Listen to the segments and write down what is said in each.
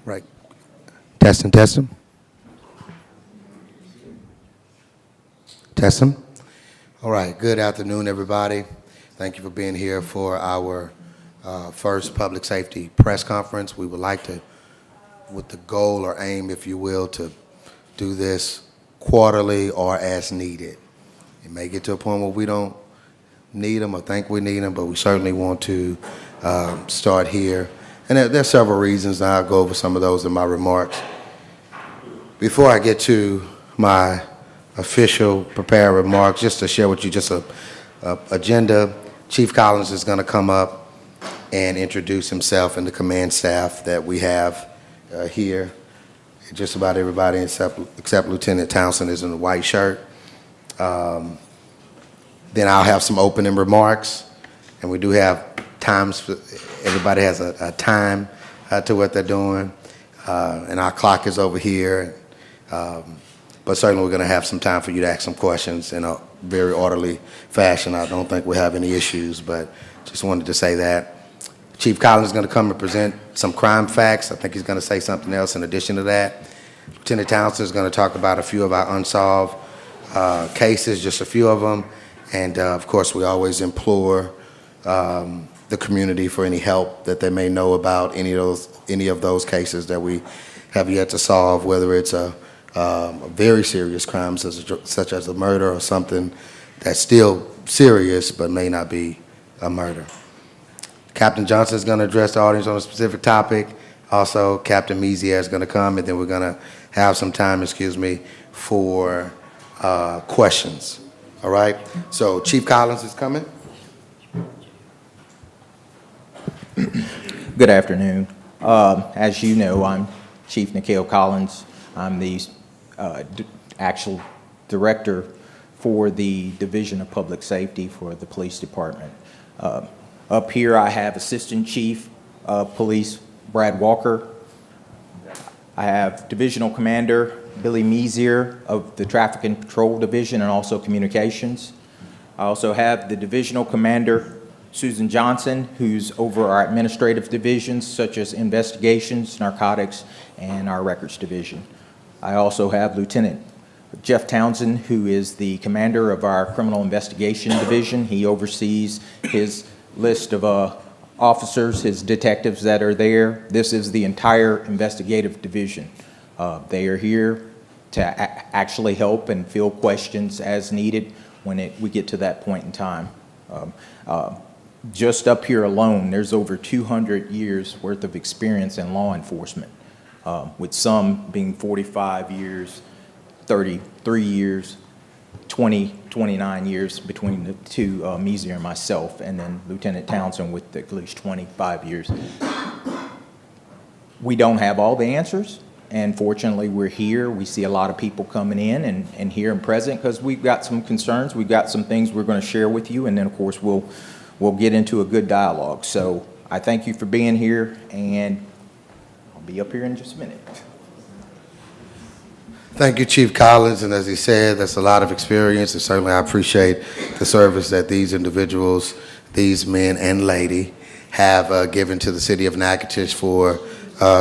Right. Testing, testing. Testing. All right. Good afternoon, everybody. Thank you for being here for our first public safety press conference. We would like to, with the goal or aim, if you will, to do this quarterly or as needed. It may get to a point where we don't need them or think we need them, but we certainly want to start here. And there's several reasons, and I'll go over some of those in my remarks. Before I get to my official prepared remarks, just to share with you just a agenda, Chief Collins is going to come up and introduce himself and the command staff that we have here. Just about everybody except Lieutenant Townsend is in a white shirt. Then I'll have some opening remarks, and we do have times for everybody has a time to what they're doing, and our clock is over here. But certainly we're going to have some time for you to ask some questions in a very orderly fashion. I don't think we have any issues, but just wanted to say that. Chief Collins is going to come and present some crime facts. I think he's going to say something else in addition to that. Lieutenant Townsend is going to talk about a few of our unsolved cases, just a few of them. And of course, we always implore the community for any help that they may know about any of those cases that we have yet to solve, whether it's a very serious crime such as a murder or something that's still serious but may not be a murder. Captain Johnson is going to address the audience on a specific topic. Also, Captain Mezier is going to come, and then we're going to have some time, for questions. All right? So Chief Collins is coming. Good afternoon. As you know, I'm Chief Nikhil Collins. I'm the actual director for the Division of Public Safety for the Police Department. Up here I have Assistant Chief of Police Brad Walker. I have Divisional Commander Billy Mezier of the Traffic and Control Division and also Communications. I also have the Divisional Commander Susan Johnson, who's over our administrative divisions such as Investigations, Narcotics, and our Records Division. I also have Lieutenant Jeff Townsend, who is the commander of our Criminal Investigation Division. He oversees his list of officers, his detectives that are there. This is the entire investigative division. They are here to actually help and field questions as needed when we get to that point in time. Just up here alone, there's over 200 years worth of experience in law enforcement, with some being 45 years, 33 years, 29 years between the two, Mezier and myself, and then Lieutenant Townsend with at least 25 years. We don't have all the answers, and fortunately we're here. We see a lot of people coming in and here and present because we've got some concerns. We've got some things we're going to share with you, and then of course we'll get into a good dialogue. So I thank you for being here, and I'll be up here in just a minute. Thank you, Chief Collins, and as he said, that's a lot of experience, and certainly I appreciate the service that these individuals, these men and lady, have given to the city of Natchitoches for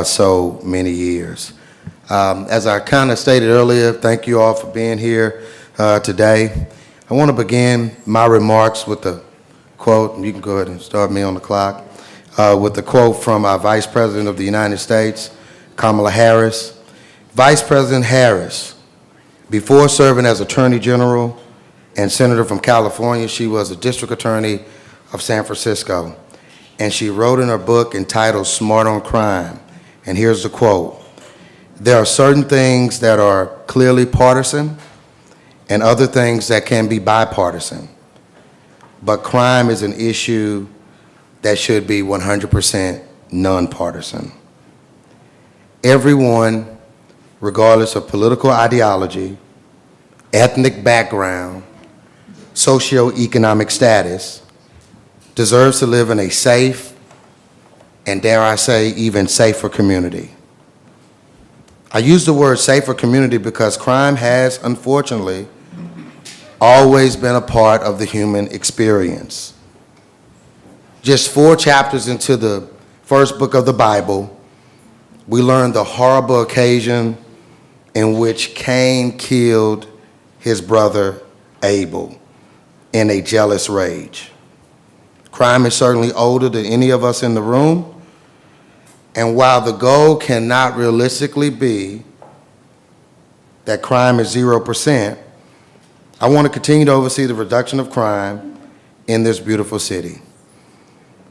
so many years. As I kind of stated earlier, thank you all for being here today. I want to begin my remarks with the quote, and you can go ahead and start me on the clock, with the quote from our Vice President of the United States, Kamala Harris. Vice President Harris, before serving as Attorney General and Senator from California, she was a District Attorney of San Francisco, and she wrote in her book entitled Smart on Crime, and here's the quote: "There are certain things that are clearly partisan and other things that can be bipartisan, but crime is an issue that should be 100% nonpartisan. Everyone, regardless of political ideology, ethnic background, socioeconomic status, deserves to live in a safe and, dare I say, even safer community." I use the word safer community because crime has, unfortunately, always been a part of the human experience. Just 4 chapters into the first book of the Bible, we learned the horrible occasion in which Cain killed his brother Abel in a jealous rage. Crime is certainly older than any of us in the room, and while the goal cannot realistically be that crime is 0%, I want to continue to oversee the reduction of crime in this beautiful city.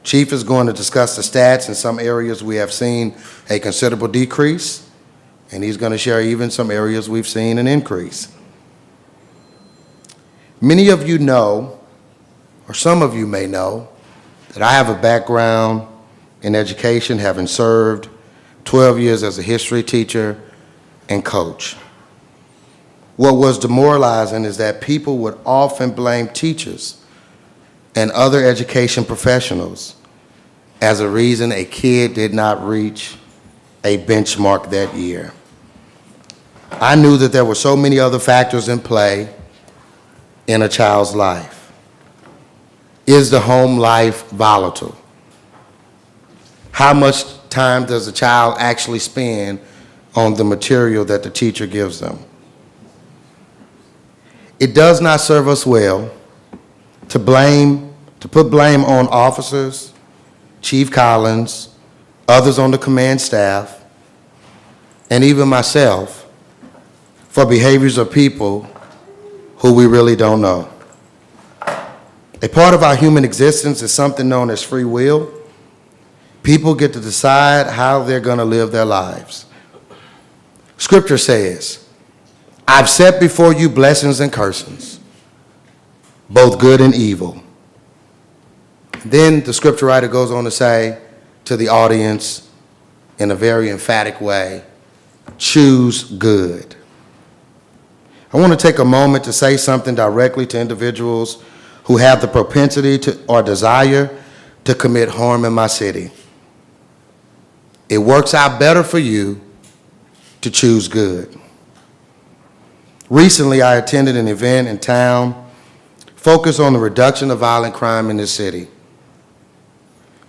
Chief is going to discuss the stats. In some areas we have seen a considerable decrease, and he's going to share even some areas we've seen an increase. Many of you know, or some of you may know, that I have a background in education, having served 12 years as a history teacher and coach. What was demoralizing is that people would often blame teachers and other education professionals as a reason a kid did not reach a benchmark that year. I knew that there were so many other factors in play in a child's life. Is the home life volatile? How much time does a child actually spend on the material that the teacher gives them? It does not serve us well to put blame on officers, Chief Collins, others on the command staff, and even myself for behaviors of people who we really don't know. A part of our human existence is something known as free will. People get to decide how they're going to live their lives. Scripture says, I've set before you blessings and cursings, both good and evil. Then the scripture writer goes on to say to the audience in a very emphatic way, choose good. I want to take a moment to say something directly to individuals who have the propensity to or desire to commit harm in my city. It works out better for you to choose good. Recently, I attended an event in town focused on the reduction of violent crime in this city.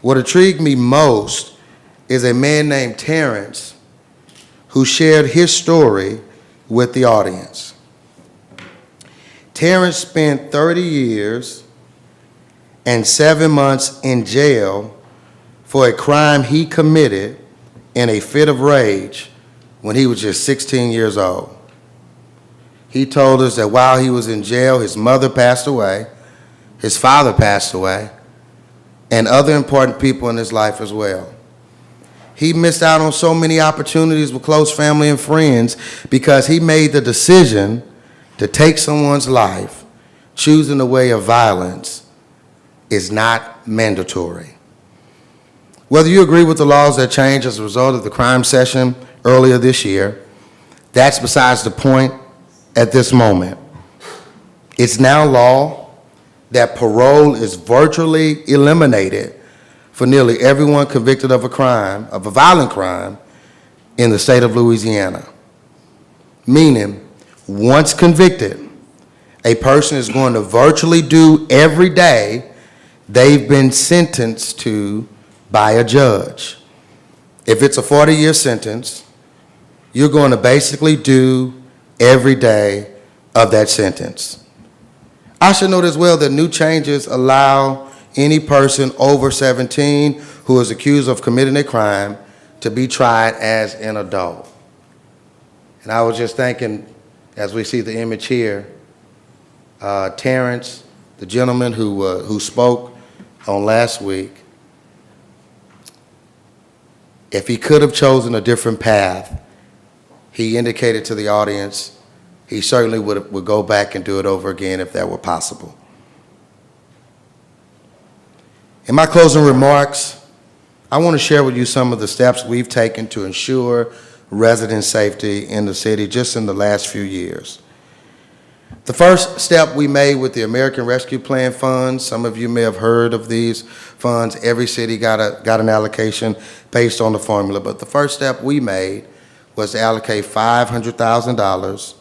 What intrigued me most is a man named Terrence who shared his story with the audience. Terrence spent 30 years and 7 months in jail for a crime he committed in a fit of rage when he was just 16 years old. He told us that while he was in jail, his mother passed away, his father passed away, and other important people in his life as well. He missed out on so many opportunities with close family and friends because he made the decision to take someone's life. Choosing the way of violence is not mandatory. Whether you agree with the laws that changed as a result of the crime session earlier this year, that's besides the point at this moment. It's now law that parole is virtually eliminated for nearly everyone convicted of a crime, of a violent crime, in the state of Louisiana. Meaning, once convicted, a person is going to virtually do every day they've been sentenced to by a judge. If it's a 40-year sentence, you're going to basically do every day of that sentence. I should note as well that new changes allow any person over 17 who is accused of committing a crime to be tried as an adult. And I was just thinking, as we see the image here, Terrence, the gentleman who spoke on last week, if he could have chosen a different path, he indicated to the audience he certainly would go back and do it over again if that were possible. In my closing remarks, I want to share with you some of the steps we've taken to ensure resident safety in the city just in the last few years. The first step we made with the American Rescue Plan funds, some of you may have heard of these funds. Every city got an allocation based on the formula, but the first step we made was to allocate $500,000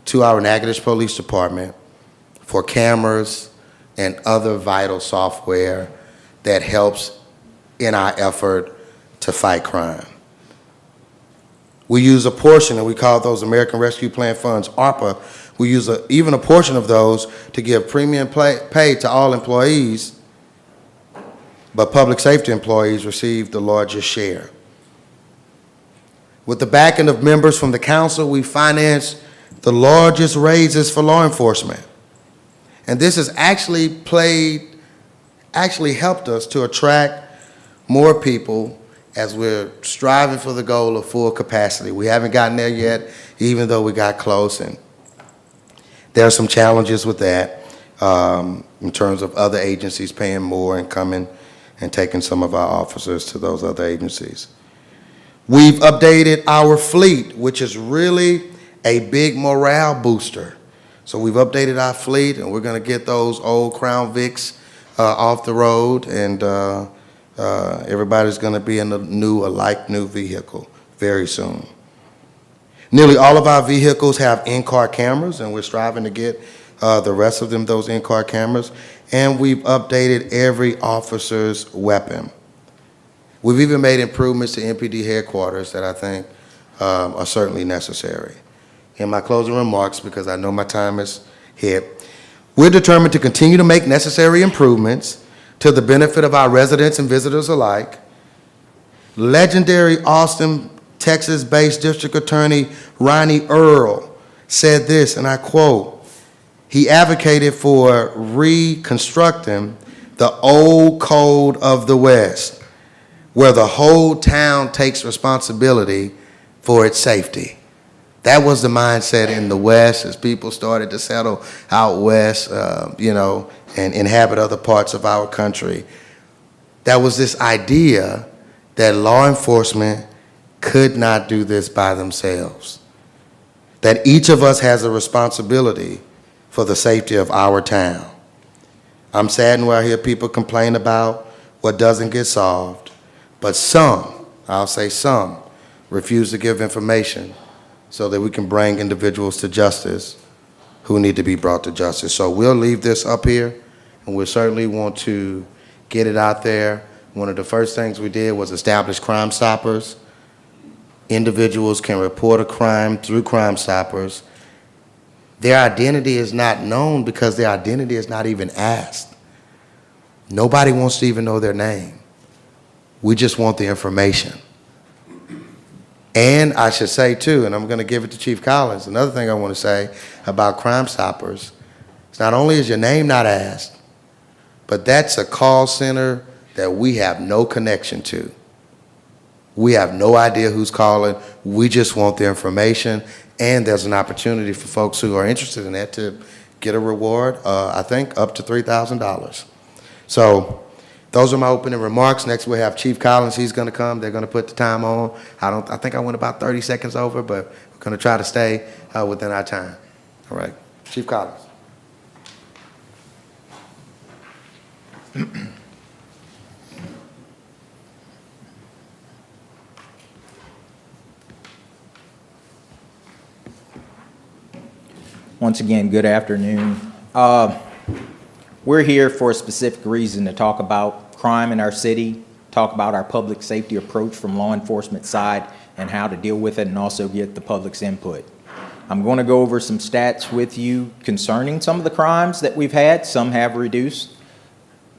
to our Natchitoches Police Department for cameras and other vital software that helps in our effort to fight crime. We use a portion, and we call those American Rescue Plan funds, ARPA. We use even a portion of those to give premium pay to all employees, but public safety employees receive the largest share. With the backing of members from the council, we finance the largest raises for law enforcement. And this has actually helped us to attract more people as we're striving for the goal of full capacity. We haven't gotten there yet, even though we got close, and there are some challenges with that in terms of other agencies paying more and coming and taking some of our officers to those other agencies. We've updated our fleet, which is really a big morale booster. So we've updated our fleet, and we're going to get those old Crown Vics off the road, and everybody's going to be in a new vehicle very soon. Nearly all of our vehicles have in-car cameras, and we're striving to get the rest of them those in-car cameras. And we've updated every officer's weapon. We've even made improvements to MPD headquarters that I think are certainly necessary. In my closing remarks, because I know my time is hit, we're determined to continue to make necessary improvements to the benefit of our residents and visitors alike. Legendary Austin, Texas-based District Attorney Ronnie Earl said this, and I quote, he advocated for reconstructing the old code of the West, where the whole town takes responsibility for its safety. That was the mindset in the West as people started to settle out west, and inhabit other parts of our country. That was this idea that law enforcement could not do this by themselves, that each of us has a responsibility for the safety of our town. I'm saddened when I hear people complain about what doesn't get solved, but some, I'll say some, refuse to give information so that we can bring individuals to justice who need to be brought to justice. So we'll leave this up here, and we certainly want to get it out there. One of the first things we did was establish Crime Stoppers. Individuals can report a crime through Crime Stoppers. Their identity is not known because their identity is not even asked. Nobody wants to even know their name. We just want the information. And I should say too, and I'm going to give it to Chief Collins, another thing I want to say about Crime Stoppers, is not only is your name not asked, but that's a call center that we have no connection to. We have no idea who's calling. We just want the information, and there's an opportunity for folks who are interested in that to get a reward, I think up to $3,000. So those are my opening remarks. Next we'll have Chief Collins. He's going to come. They're going to put the time on. I think I went about 30 seconds over, but we're going to try to stay within our time. All right, Chief Collins. Once again, good afternoon. We're here for a specific reason to talk about crime in our city, talk about our public safety approach from law enforcement side and how to deal with it, and also get the public's input. I'm going to go over some stats with you concerning some of the crimes that we've had. Some have reduced.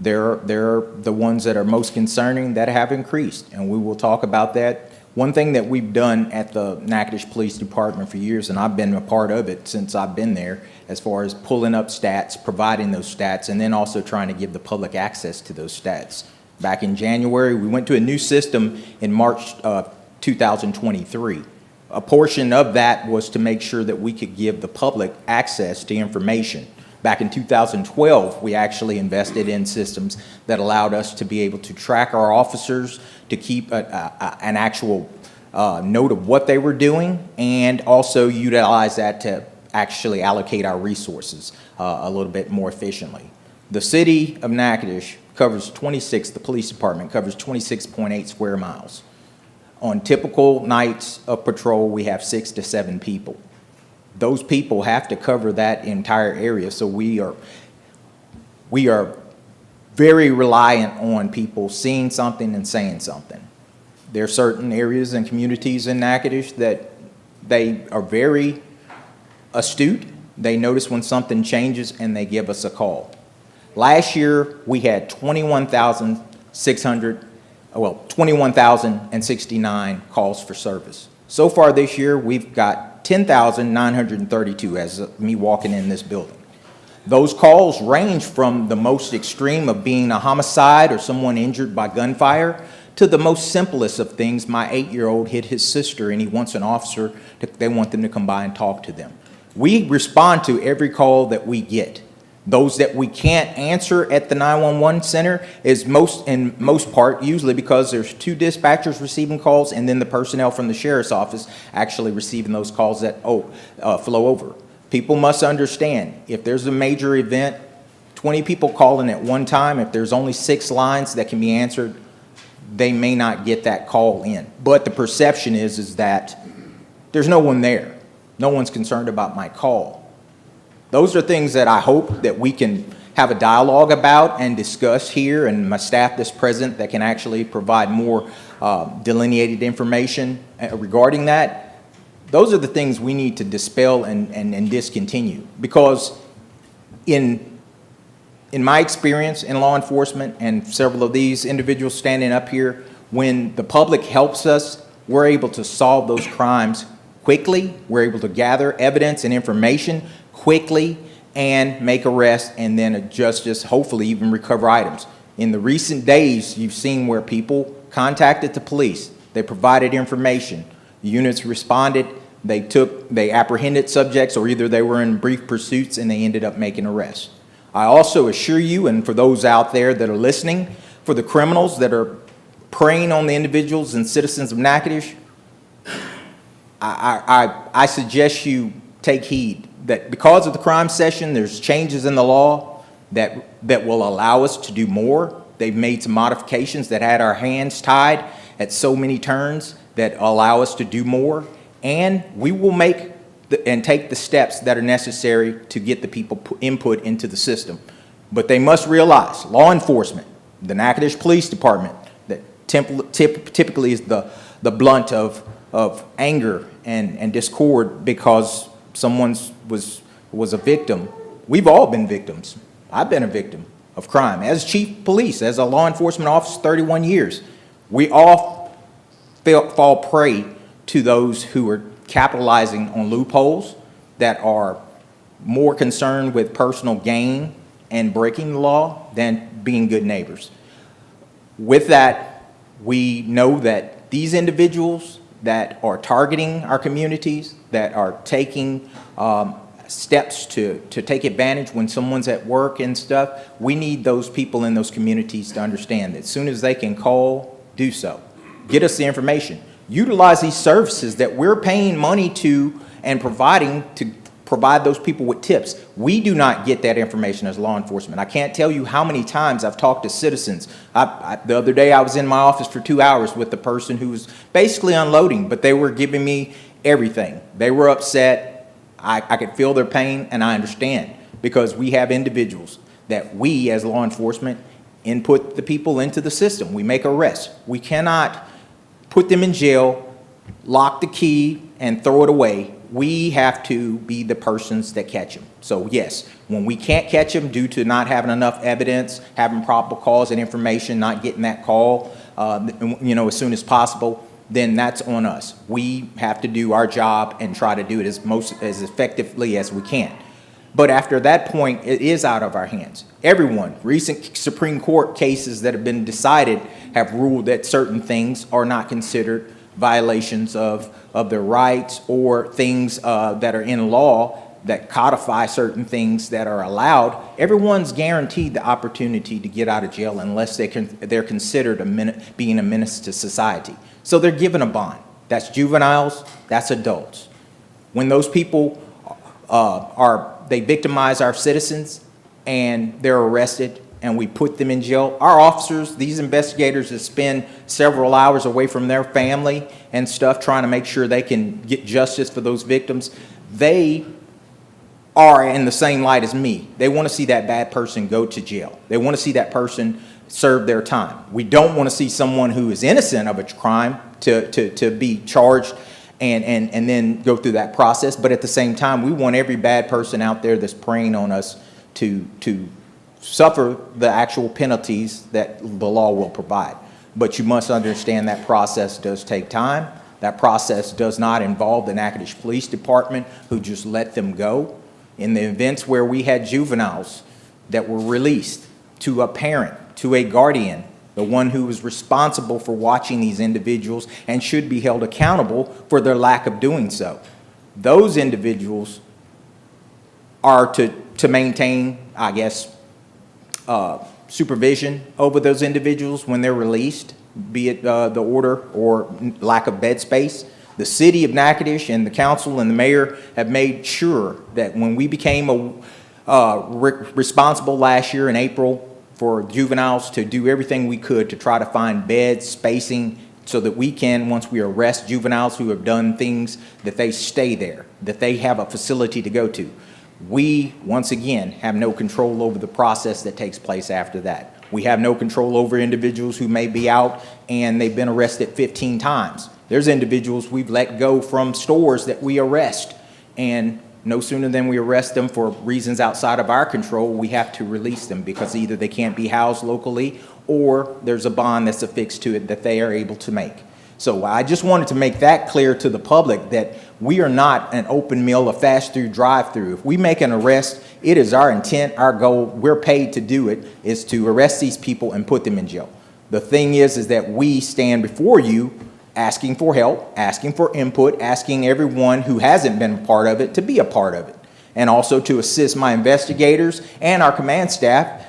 They're the ones that are most concerning that have increased, and we will talk about that. One thing that we've done at the Natchitoches Police Department for years, and I've been a part of it since I've been there, as far as pulling up stats, providing those stats, and then also trying to give the public access to those stats. Back in January, we went to a new system in March 2023. A portion of that was to make sure that we could give the public access to information. Back in 2012, we actually invested in systems that allowed us to be able to track our officers, to keep an actual note of what they were doing, and also utilize that to actually allocate our resources a little bit more efficiently. The city of Natchitoches covers the police department covers 26.8 square miles. On typical nights of patrol, we have 6 to 7 people. Those people have to cover that entire area, so we are very reliant on people seeing something and saying something. There are certain areas and communities in Natchitoches that they are very astute. They notice when something changes and they give us a call. Last year, we had 21,069 calls for service. So far this year, we've got 10,932 as of me walking in this building. Those calls range from the most extreme of being a homicide or someone injured by gunfire to the most simplest of things. My 8-year-old hit his sister and he wants an officer, they want them to come by and talk to them. We respond to every call that we get. Those that we can't answer at the 911 center is in most part usually because there's 2 dispatchers receiving calls and then the personnel from the sheriff's office actually receiving those calls that flow over. People must understand, if there's a major event, 20 people calling at one time, if there's only 6 lines that can be answered, they may not get that call in. But the perception is that there's no one there. No one's concerned about my call. Those are things that I hope that we can have a dialogue about and discuss here, and my staff that's present that can actually provide more delineated information regarding that. Those are the things we need to dispel and discontinue, because in my experience in law enforcement and several of these individuals standing up here, when the public helps us, we're able to solve those crimes quickly. We're able to gather evidence and information quickly and make arrests and then justice, hopefully even recover items. In the recent days, you've seen where people contacted the police. They provided information. The units responded. They apprehended subjects, or either they were in brief pursuits and they ended up making arrests. I also assure you, and for those out there that are listening, for the criminals that are preying on the individuals and citizens of Natchitoches, I suggest you take heed that because of the crime session, there's changes in the law that will allow us to do more. They've made some modifications that had our hands tied at so many turns that allow us to do more. And we will make and take the steps that are necessary to get the people input into the system. But they must realize, law enforcement, the Natchitoches Police Department, that typically is the blunt of anger and discord because someone was a victim. We've all been victims. I've been a victim of crime. As chief of police, as a law enforcement officer, 31 years, we all fall prey to those who are capitalizing on loopholes that are more concerned with personal gain and breaking the law than being good neighbors. With that, we know that these individuals that are targeting our communities, that are taking steps to take advantage when someone's at work and stuff, we need those people in those communities to understand that as soon as they can call, do so. Get us the information. Utilize these services that we're paying money to and providing to provide those people with tips. We do not get that information as law enforcement. I can't tell you how many times I've talked to citizens. The other day I was in my office for 2 hours with the person who was basically unloading, but they were giving me everything. They were upset. I could feel their pain, and I understand, because we have individuals that we as law enforcement input the people into the system. We make arrests. We cannot put them in jail, lock the key, and throw it away. We have to be the persons that catch them. So yes, when we can't catch them due to not having enough evidence, having proper calls and information, not getting that call, as soon as possible, then that's on us. We have to do our job and try to do it as effectively as we can. But after that point, it is out of our hands. Everyone, recent Supreme Court cases that have been decided have ruled that certain things are not considered violations of their rights, or things that are in law that codify certain things that are allowed. Everyone's guaranteed the opportunity to get out of jail unless they're considered being a menace to society. So they're given a bond. That's juveniles, that's adults. When those people they victimize our citizens and they're arrested and we put them in jail, our officers, these investigators that spend several hours away from their family and stuff trying to make sure they can get justice for those victims, they are in the same light as me. They want to see that bad person go to jail. They want to see that person serve their time. We don't want to see someone who is innocent of a crime to be charged and then go through that process. But at the same time, we want every bad person out there that's preying on us to suffer the actual penalties that the law will provide. But you must understand that process does take time. That process does not involve the Natchitoches Police Department, who just let them go. In the events where we had juveniles that were released to a parent, to a guardian, the one who was responsible for watching these individuals and should be held accountable for their lack of doing so. Those individuals are to maintain, I guess, supervision over those individuals when they're released, be it the order or lack of bed space. The city of Natchitoches and the council and the mayor have made sure that when we became responsible last year in April for juveniles, to do everything we could to try to find beds, spacing, so that we can, once we arrest juveniles who have done things, that they stay there, that they have a facility to go to. We, once again, have no control over the process that takes place after that. We have no control over individuals who may be out and they've been arrested 15 times. There's individuals we've let go from stores that we arrest, and no sooner than we arrest them for reasons outside of our control, we have to release them because either they can't be housed locally or there's a bond that's affixed to it that they are able to make. So I just wanted to make that clear to the public that we are not an open mill, a fast food drive-through. If we make an arrest, it is our intent, our goal, we're paid to do it, is to arrest these people and put them in jail. The thing is that we stand before you asking for help, asking for input, asking everyone who hasn't been a part of it to be a part of it, and also to assist my investigators and our command staff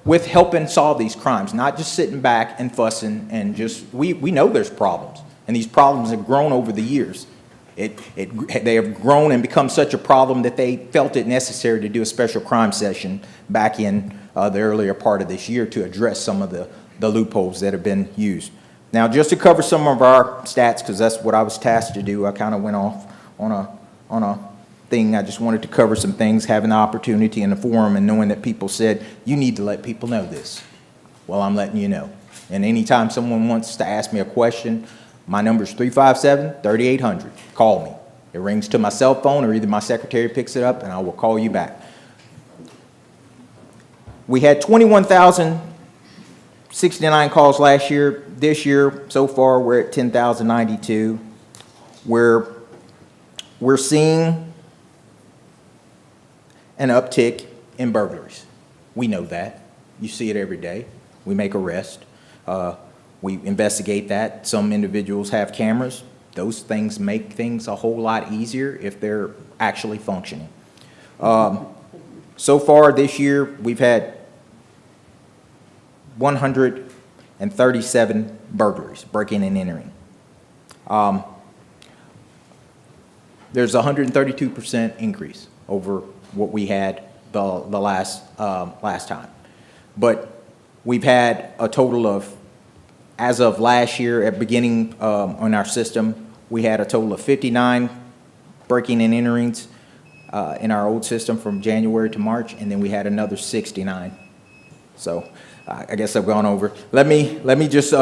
with helping solve these crimes, not just sitting back and fussing and just, we know there's problems, and these problems have grown over the years. They have grown and become such a problem that they felt it necessary to do a special crime session back in the earlier part of this year to address some of the loopholes that have been used. Now, just to cover some of our stats, because that's what I was tasked to do, I kind of went off on a thing. I just wanted to cover some things, having the opportunity in the forum and knowing that people said, you need to let people know this. Well, I'm letting you know. And anytime someone wants to ask me a question, my number is 357-3800. Call me. It rings to my cell phone, or either my secretary picks it up and I will call you back. We had 21,069 calls last year. This year, so far, we're at 10,092. We're seeing an uptick in burglaries. We know that. You see it every day. We make arrests. We investigate that. Some individuals have cameras. Those things make things a whole lot easier if they're actually functioning. So far this year, we've had 137 burglaries, breaking and entering. There's a 132% increase over what we had the last time. But we've had a total of, as of last year, at beginning on our system, we had a total of 59 breaking and enterings in our old system from January to March, and then we had another 69. So I guess I've gone over. Let me just,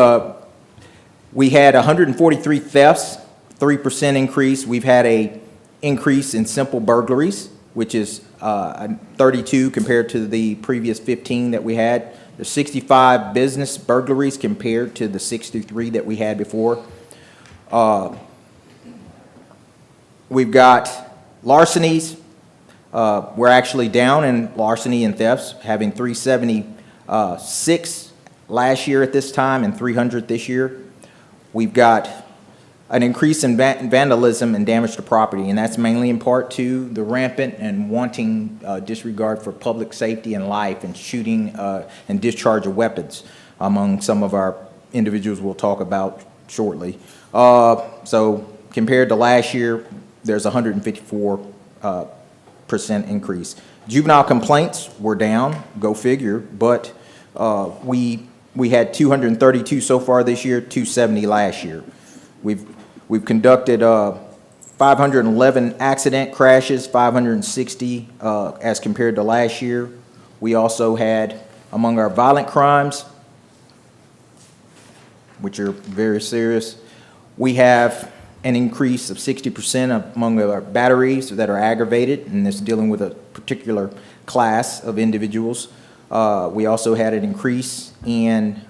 we had 143 thefts, 3% increase. We've had a increase in simple burglaries, which is 32 compared to the previous 15 that we had. There's 65 business burglaries compared to the 63 that we had before. We've got larcenies. We're actually down in larceny and thefts, having 376 last year at this time and 300 this year. We've got an increase in vandalism and damage to property, and that's mainly in part to the rampant and wanting disregard for public safety and life, and shooting and discharge of weapons among some of our individuals we'll talk about shortly. So compared to last year, there's 154% increase. Juvenile complaints were down, go figure, but we had 232 so far this year, 270 last year. We've conducted 511 accident crashes, 560 as compared to last year. We also had Among our violent crimes, which are very serious, we have an increase of 60% among our batteries that are aggravated, and this dealing with a particular class of individuals. We also had an increase in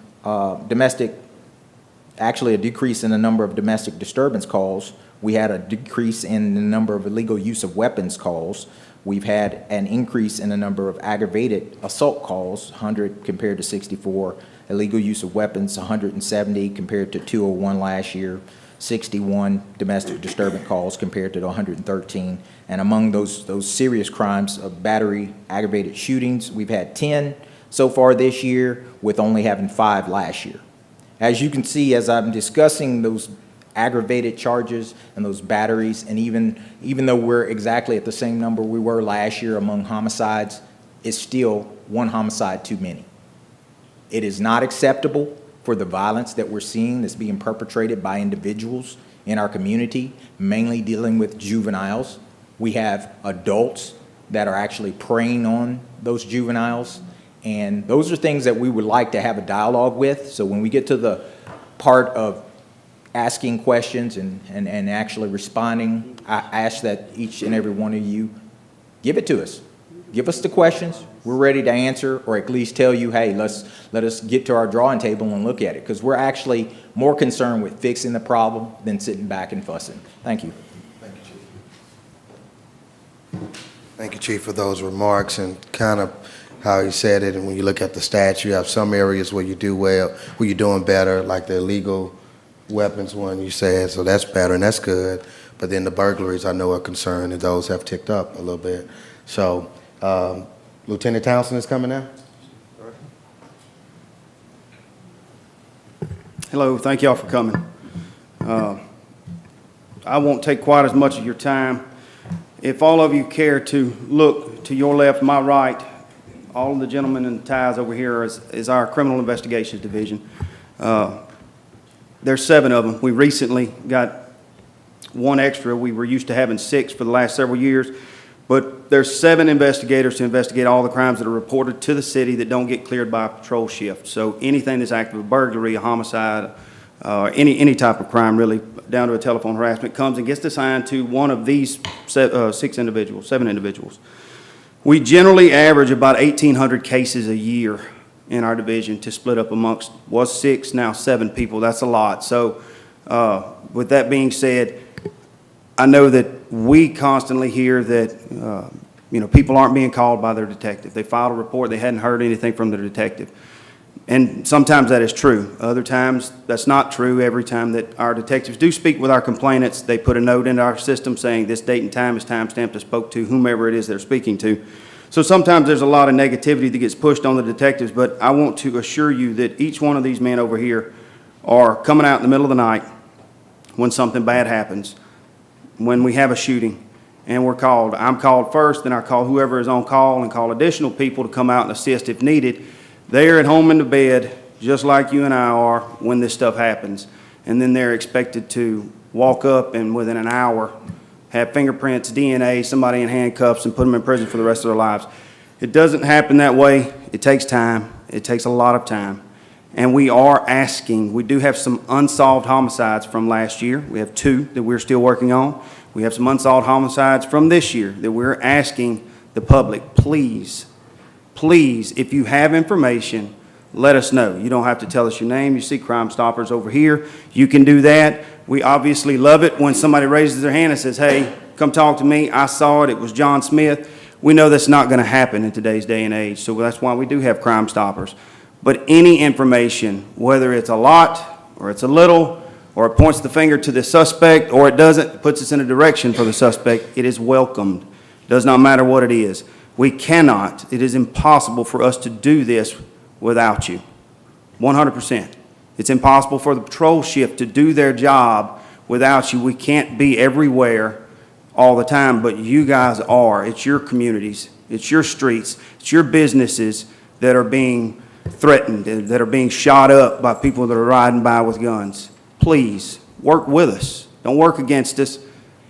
actually a decrease in the number of domestic disturbance calls. We had a decrease in the number of illegal use of weapons calls. We've had an increase in the number of aggravated assault calls, 100 compared to 64. Illegal use of weapons, 170 compared to 201 last year. 61 domestic disturbance calls compared to the 113. And among those serious crimes of battery, aggravated shootings, we've had 10 so far this year, with only having 5 last year. As you can see, as I'm discussing those aggravated charges and those batteries, and even though we're exactly at the same number we were last year among homicides, it's still one homicide too many. It is not acceptable for the violence that we're seeing that's being perpetrated by individuals in our community, mainly dealing with juveniles. We have adults that are actually preying on those juveniles, and those are things that we would like to have a dialogue with. So when we get to the part of asking questions and actually responding, I ask that each and every one of you give it to us. Give us the questions. We're ready to answer, or at least tell you, hey, let us get to our drawing table and look at it, because we're actually more concerned with fixing the problem than sitting back and fussing. Thank you. Thank you, Chief. Thank you, Chief, for those remarks and kind of how you said it. And when you look at the stats, you have some areas where you do well, where you're doing better, like the illegal weapons one you said, so that's better and that's good. But then the burglaries I know are concerned, and those have ticked up a little bit. So Lieutenant Townsend is coming now. Hello, thank y'all for coming. I won't take quite as much of your time. If all of you care to look to your left, my right, all of the gentlemen in ties over here is our Criminal Investigations Division. There's 7 of them. We recently got 1 extra. We were used to having 6 for the last several years. But there's 7 investigators to investigate all the crimes that are reported to the city that don't get cleared by a patrol shift. So anything that's active, a burglary, a homicide, any type of crime really, down to a telephone harassment, comes and gets assigned to one of these 7 individuals. We generally average about 1,800 cases a year in our division to split up amongst, was 6, now 7 people. That's a lot. So with that being said, I know that we constantly hear that, people aren't being called by their detective. They filed a report, they hadn't heard anything from their detective. And sometimes that is true. Other times, that's not true. Every time that our detectives do speak with our complainants, they put a note into our system saying this date and time is time-stamped to spoke to whomever it is they're speaking to. So sometimes there's a lot of negativity that gets pushed on the detectives, but I want to assure you that each one of these men over here are coming out in the middle of the night when something bad happens, when we have a shooting, and we're called. I'm called first, then I call whoever is on call and call additional people to come out and assist if needed. They're at home in the bed, just like you and I are, when this stuff happens. And then they're expected to walk up and within an hour have fingerprints, DNA, somebody in handcuffs, and put them in prison for the rest of their lives. It doesn't happen that way. It takes time. It takes a lot of time. And we are asking, we do have some unsolved homicides from last year. We have 2 that we're still working on. We have some unsolved homicides from this year that we're asking the public, please, if you have information, let us know. You don't have to tell us your name. You see Crime Stoppers over here. You can do that. We obviously love it when somebody raises their hand and says, hey, come talk to me. I saw it. It was John Smith. We know that's not going to happen in today's day and age, so that's why we do have Crime Stoppers. But any information, whether it's a lot or it's a little, or it points the finger to the suspect, or it doesn't, puts us in a direction for the suspect, it is welcomed. It does not matter what it is. We cannot, it is impossible for us to do this without you, 100%. It's impossible for the patrol shift to do their job without you. We can't be everywhere all the time, but you guys are. It's your communities, it's your streets, it's your businesses that are being threatened, that are being shot up by people that are riding by with guns. Please, work with us. Don't work against us.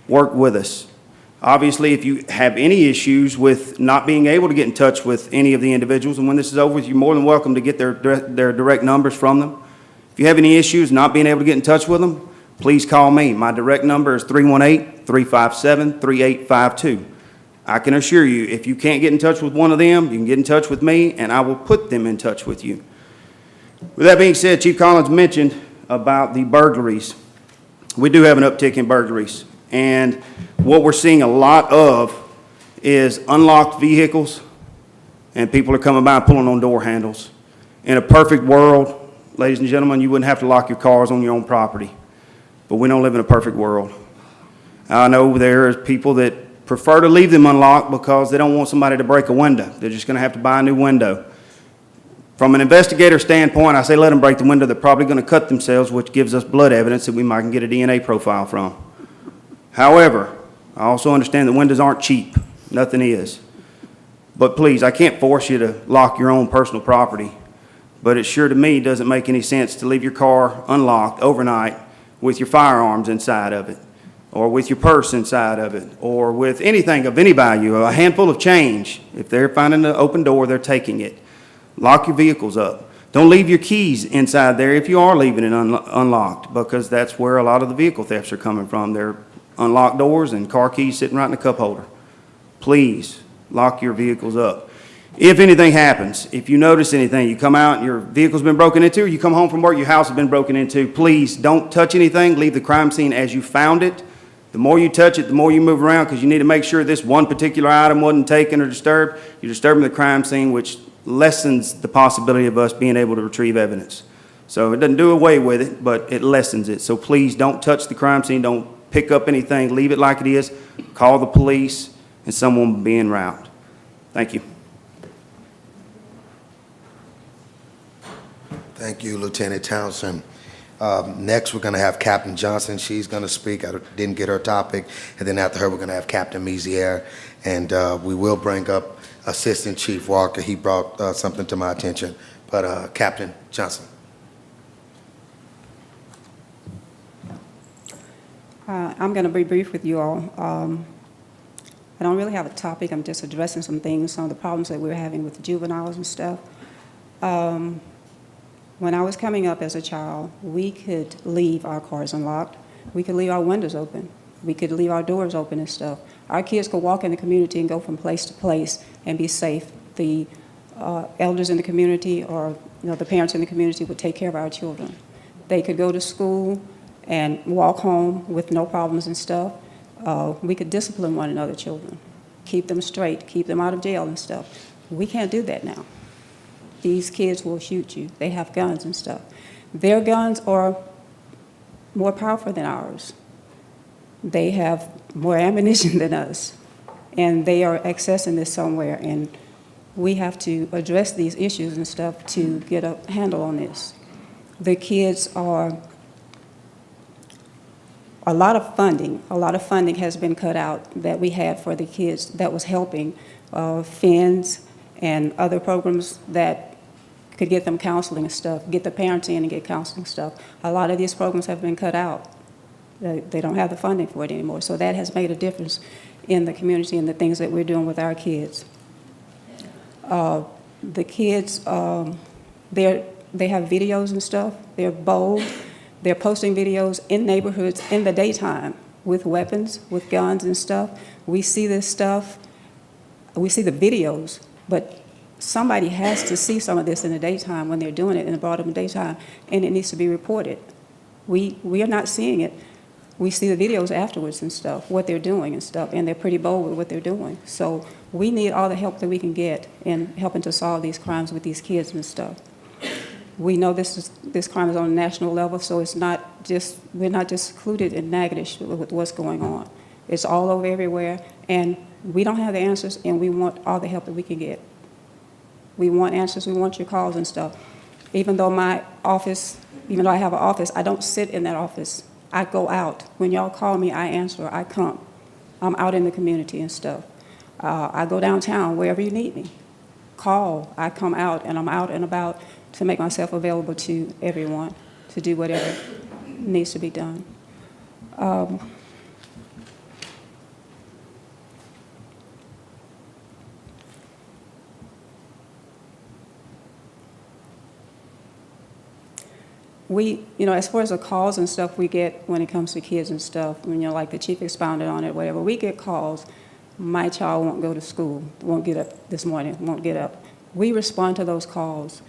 Work with us. Obviously, if you have any issues with not being able to get in touch with any of the individuals, and when this is over with, you're more than welcome to get their direct numbers from them. If you have any issues not being able to get in touch with them, please call me. My direct number is 318-357-3852. I can assure you, if you can't get in touch with one of them, you can get in touch with me, and I will put them in touch with you. With that being said, Chief Collins mentioned about the burglaries. We do have an uptick in burglaries, and what we're seeing a lot of is unlocked vehicles, and people are coming by pulling on door handles. In a perfect world, ladies and gentlemen, you wouldn't have to lock your cars on your own property, but we don't live in a perfect world. I know there are people that prefer to leave them unlocked because they don't want somebody to break a window. They're just going to have to buy a new window. From an investigator standpoint, I say let them break the window. They're probably going to cut themselves, which gives us blood evidence that we might can get a DNA profile from. However, I also understand that windows aren't cheap. Nothing is. But please, I can't force you to lock your own personal property. But it sure to me doesn't make any sense to leave your car unlocked overnight with your firearms inside of it, or with your purse inside of it, or with anything of any value, a handful of change. If they're finding an open door, they're taking it. Lock your vehicles up. Don't leave your keys inside there if you are leaving it unlocked, because that's where a lot of the vehicle thefts are coming from. They're unlocked doors and car keys sitting right in the cup holder. Please lock your vehicles up. If anything happens, if you notice anything, you come out and your vehicle's been broken into, or you come home from work, your house has been broken into, please don't touch anything. Leave the crime scene as you found it. The more you touch it, the more you move around, because you need to make sure this one particular item wasn't taken or disturbed. You're disturbing the crime scene, which lessens the possibility of us being able to retrieve evidence. So it doesn't do away with it, but it lessens it. So please don't touch the crime scene. Don't pick up anything. Leave it like it is. Call the police, and someone will be en route. Thank you. Thank you, Lieutenant Townsend. Next, we're going to have Captain Johnson. She's going to speak. I didn't get her topic. And then after her, we're going to have Captain Meziere. And we will bring up Assistant Chief Walker. He brought something to my attention. But Captain Johnson. I'm going to be brief with you all. I don't really have a topic. I'm just addressing some things, some of the problems that we're having with the juveniles and stuff. When I was coming up as a child, we could leave our cars unlocked. We could leave our windows open. We could leave our doors open and stuff. Our kids could walk in the community and go from place to place and be safe. The elders in the community, or the parents in the community, would take care of our children. They could go to school and walk home with no problems and stuff. We could discipline one another children, keep them straight, keep them out of jail and stuff. We can't do that now. These kids will shoot you. They have guns and stuff. Their guns are more powerful than ours. They have more ammunition than us, and they are accessing this somewhere, and we have to address these issues and stuff to get a handle on this. The kids are, a lot of funding has been cut out that we had for the kids that was helping FINS and other programs that could get them counseling and stuff, get the parents in and get counseling stuff. A lot of these programs have been cut out. They don't have the funding for it anymore. So that has made a difference in the community and the things that we're doing with our kids. The kids, they have videos and stuff. They're bold. They're posting videos in neighborhoods in the daytime with weapons, with guns and stuff. We see this stuff. We see the videos, but somebody has to see some of this in the daytime when they're doing it in the broad daytime, and it needs to be reported. We are not seeing it. We see the videos afterwards and stuff, what they're doing and stuff, and they're pretty bold with what they're doing. So we need all the help that we can get in helping to solve these crimes with these kids and stuff. We know this crime is on a national level, so it's not just, we're not just secluded in Natchitoches with what's going on. It's all over everywhere, and we don't have the answers, and we want all the help that we can get. We want answers, we want your calls and stuff. Even though my office, even though I have an office, I don't sit in that office. I go out. When y'all call me, I answer, I come. I'm out in the community and stuff. I go downtown, wherever you need me. Call, I come out, and I'm out and about to make myself available to everyone, to do whatever needs to be done. as far as the calls and stuff we get when it comes to kids and stuff, like the chief expounded on it, whatever, we get calls, my child won't go to school, won't get up this morning, won't get up. We respond to those calls,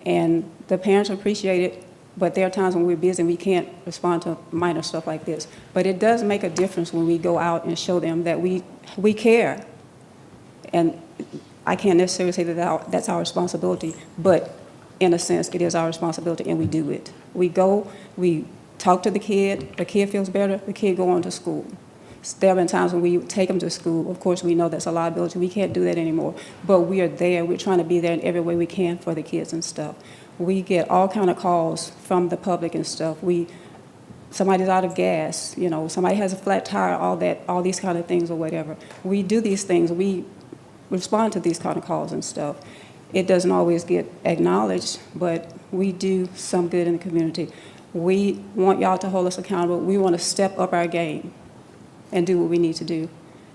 and the parents appreciate it, but there are times when we're busy and we can't respond to minor stuff like this. But it does make a difference when we go out and show them that we care. And I can't necessarily say that that's our responsibility, but in a sense, it is our responsibility, and we do it. We go, we talk to the kid feels better, the kid go on to school. There have been times when we take them to school. Of course, we know that's a liability. We can't do that anymore. But we are there. We're trying to be there in every way we can for the kids and stuff. We get all kind of calls from the public and stuff. Somebody's out of gas, somebody has a flat tire, all these kind of things or whatever. We do these things. We respond to these kind of calls and stuff. It doesn't always get acknowledged, but we do some good in the community. We want y'all to hold us accountable. We want to step up our game and do what we need to do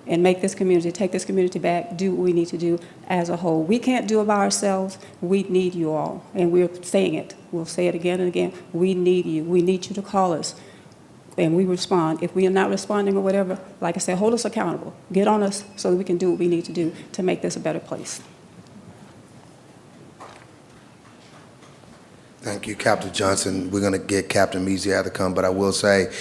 and take this community back, do what we need to do as a whole. We can't do it by ourselves. We need you all, and we're saying it. We'll say it again and again. We need you. We need you to call us, and we respond. If we are not responding or whatever, like I said, hold us accountable. Get on us so that we can do what we need to do to make this a better place. Thank you, Captain Johnson. We're going to get Captain Mezier to come, but I will say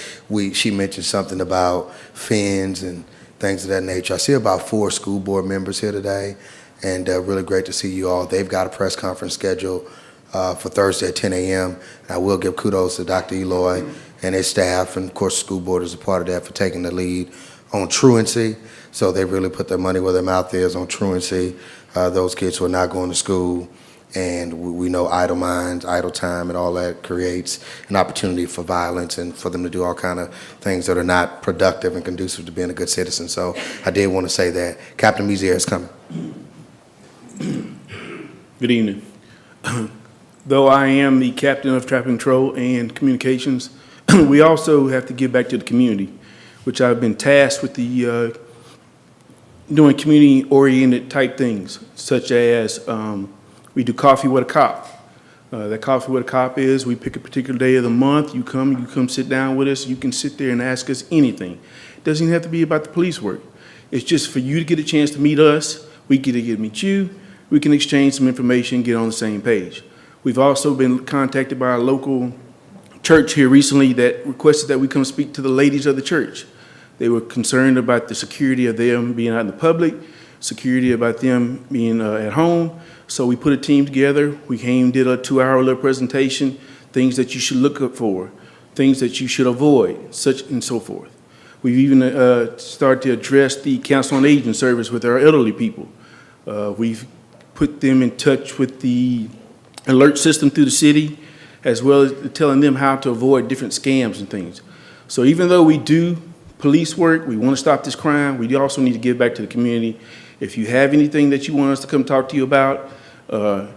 she mentioned something about fins and things of that nature. I see about 4 school board members here today, and really great to see you all. They've got a press conference scheduled for Thursday at 10 a.m. I will give kudos to Dr. Eloy and his staff, and of course, the school board is a part of that, for taking the lead on truancy. So they really put their money where their mouth is on truancy. Those kids who are not going to school. And we know idle minds, idle time, and all that creates an opportunity for violence and for them to do all kind of things that are not productive and conducive to being a good citizen. So I did want to say that. Captain Mezier is coming. Good evening. Though I am the captain of traffic control and communications, we also have to give back to the community, which I've been tasked with doing community-oriented type things, such as we do coffee with a cop. That coffee with a cop is we pick a particular day of the month, you come sit down with us, you can sit there and ask us anything. It doesn't even have to be about the police work. It's just for you to get a chance to meet us, we get to meet you, we can exchange some information, get on the same page. We've also been contacted by a local church here recently that requested that we come speak to the ladies of the church. They were concerned about the security of them being out in the public, security about them being at home. So we put a team together. We came, did a 2-hour little presentation, things that you should look up for, things that you should avoid, such and so forth. We've even started to address the Council on Aging service with our elderly people. We've put them in touch with the alert system through the city, as well as telling them how to avoid different scams and things. So even though we do police work, we want to stop this crime, we also need to give back to the community. If you have anything that you want us to come talk to you about, or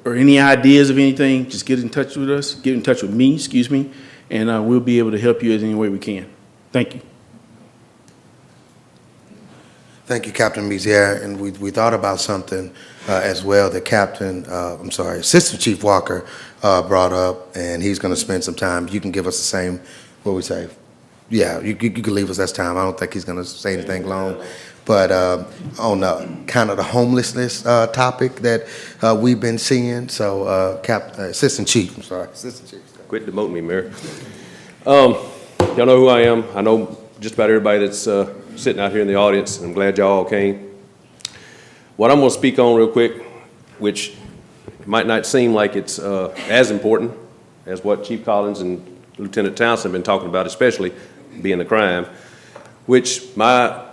any ideas of anything, just get in touch with us, get in touch with me, excuse me, and we'll be able to help you in any way we can. Thank you. Thank you, Captain Mezier. And we thought about something as well that Assistant Chief Walker brought up, and he's going to spend some time. You can give us the same, what we say, yeah, you can leave us that time. I don't think he's going to say anything long. But on kind of the homelessness topic that we've been seeing. So Assistant Chief. Quit demoting me, Mayor. Y'all know who I am. I know just about everybody that's sitting out here in the audience. I'm glad y'all all came. What I'm going to speak on real quick, which might not seem like it's as important as what Chief Collins and Lieutenant Townsend have been talking about, especially being the crime, which my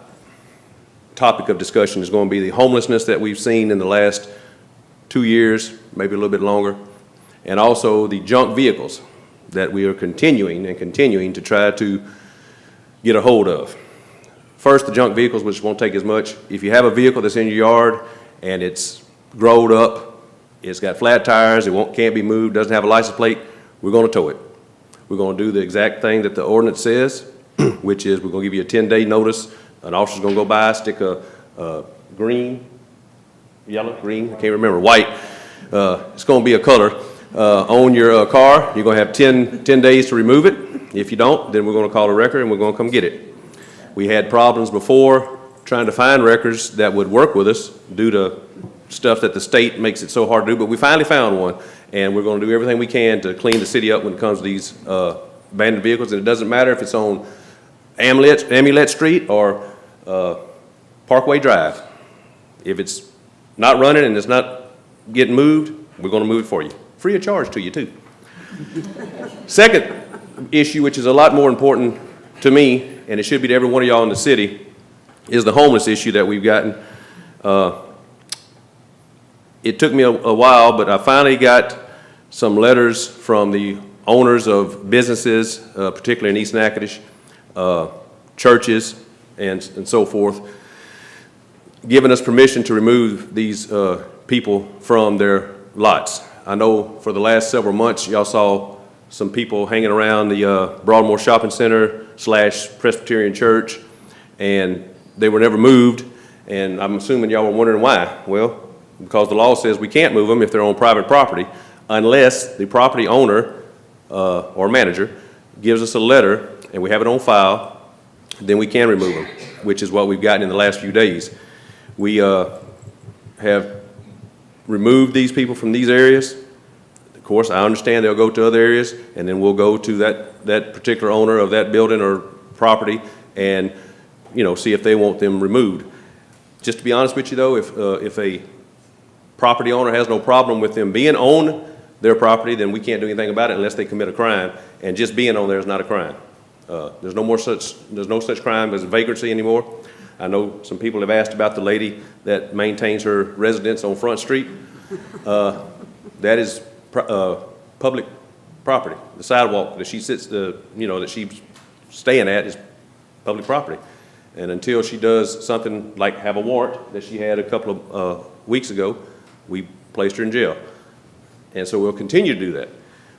topic of discussion is going to be the homelessness that we've seen in the last 2 years, maybe a little bit longer, and also the junk vehicles that we are continuing to try to get a hold of. First, the junk vehicles, which won't take as much. If you have a vehicle that's in your yard and it's growed up, it's got flat tires, can't be moved, doesn't have a license plate, we're going to tow it. We're going to do the exact thing that the ordinance says, which is we're going to give you a 10-day notice. An officer's going to go by, stick a green, yellow, green, I can't remember, white. It's going to be a color own your car, you're going to have 10 days to remove it. If you don't, then we're going to call a wrecker and we're going to come get it. We had problems before trying to find wreckers that would work with us due to stuff that the state makes it so hard to do, but we finally found one, and we're going to do everything we can to clean the city up when it comes to these abandoned vehicles. And it doesn't matter if it's on Amulet Street or Parkway Drive. If it's not running and it's not getting moved, we're going to move it for you. Free of charge to you, too. Second issue, which is a lot more important to me, and it should be to every one of y'all in the city, is the homeless issue that we've gotten. It took me a while, but I finally got some letters from the owners of businesses, particularly in East Natchitoches, churches, and so forth, giving us permission to remove these people from their lots. I know for the last several months, y'all saw some people hanging around the Broadmoor Shopping Center / Presbyterian Church, and they were never moved, and I'm assuming y'all were wondering why. Well, because the law says we can't move them if they're on private property unless the property owner or manager gives us a letter and we have it on file, then we can remove them, which is what we've gotten in the last few days. We have removed these people from these areas. Of course, I understand they'll go to other areas, and then we'll go to that particular owner of that building or property and, see if they want them removed. Just to be honest with you, though, if a property owner has no problem with them being on their property, then we can't do anything about it unless they commit a crime, and just being on there is not a crime. There's no such crime as vagrancy anymore. I know some people have asked about the lady that maintains her residence on Front Street. That is public property. The sidewalk that she sits, that she's staying at is public property. And until she does something like have a warrant that she had a couple of weeks ago, we placed her in jail. And so we'll continue to do that.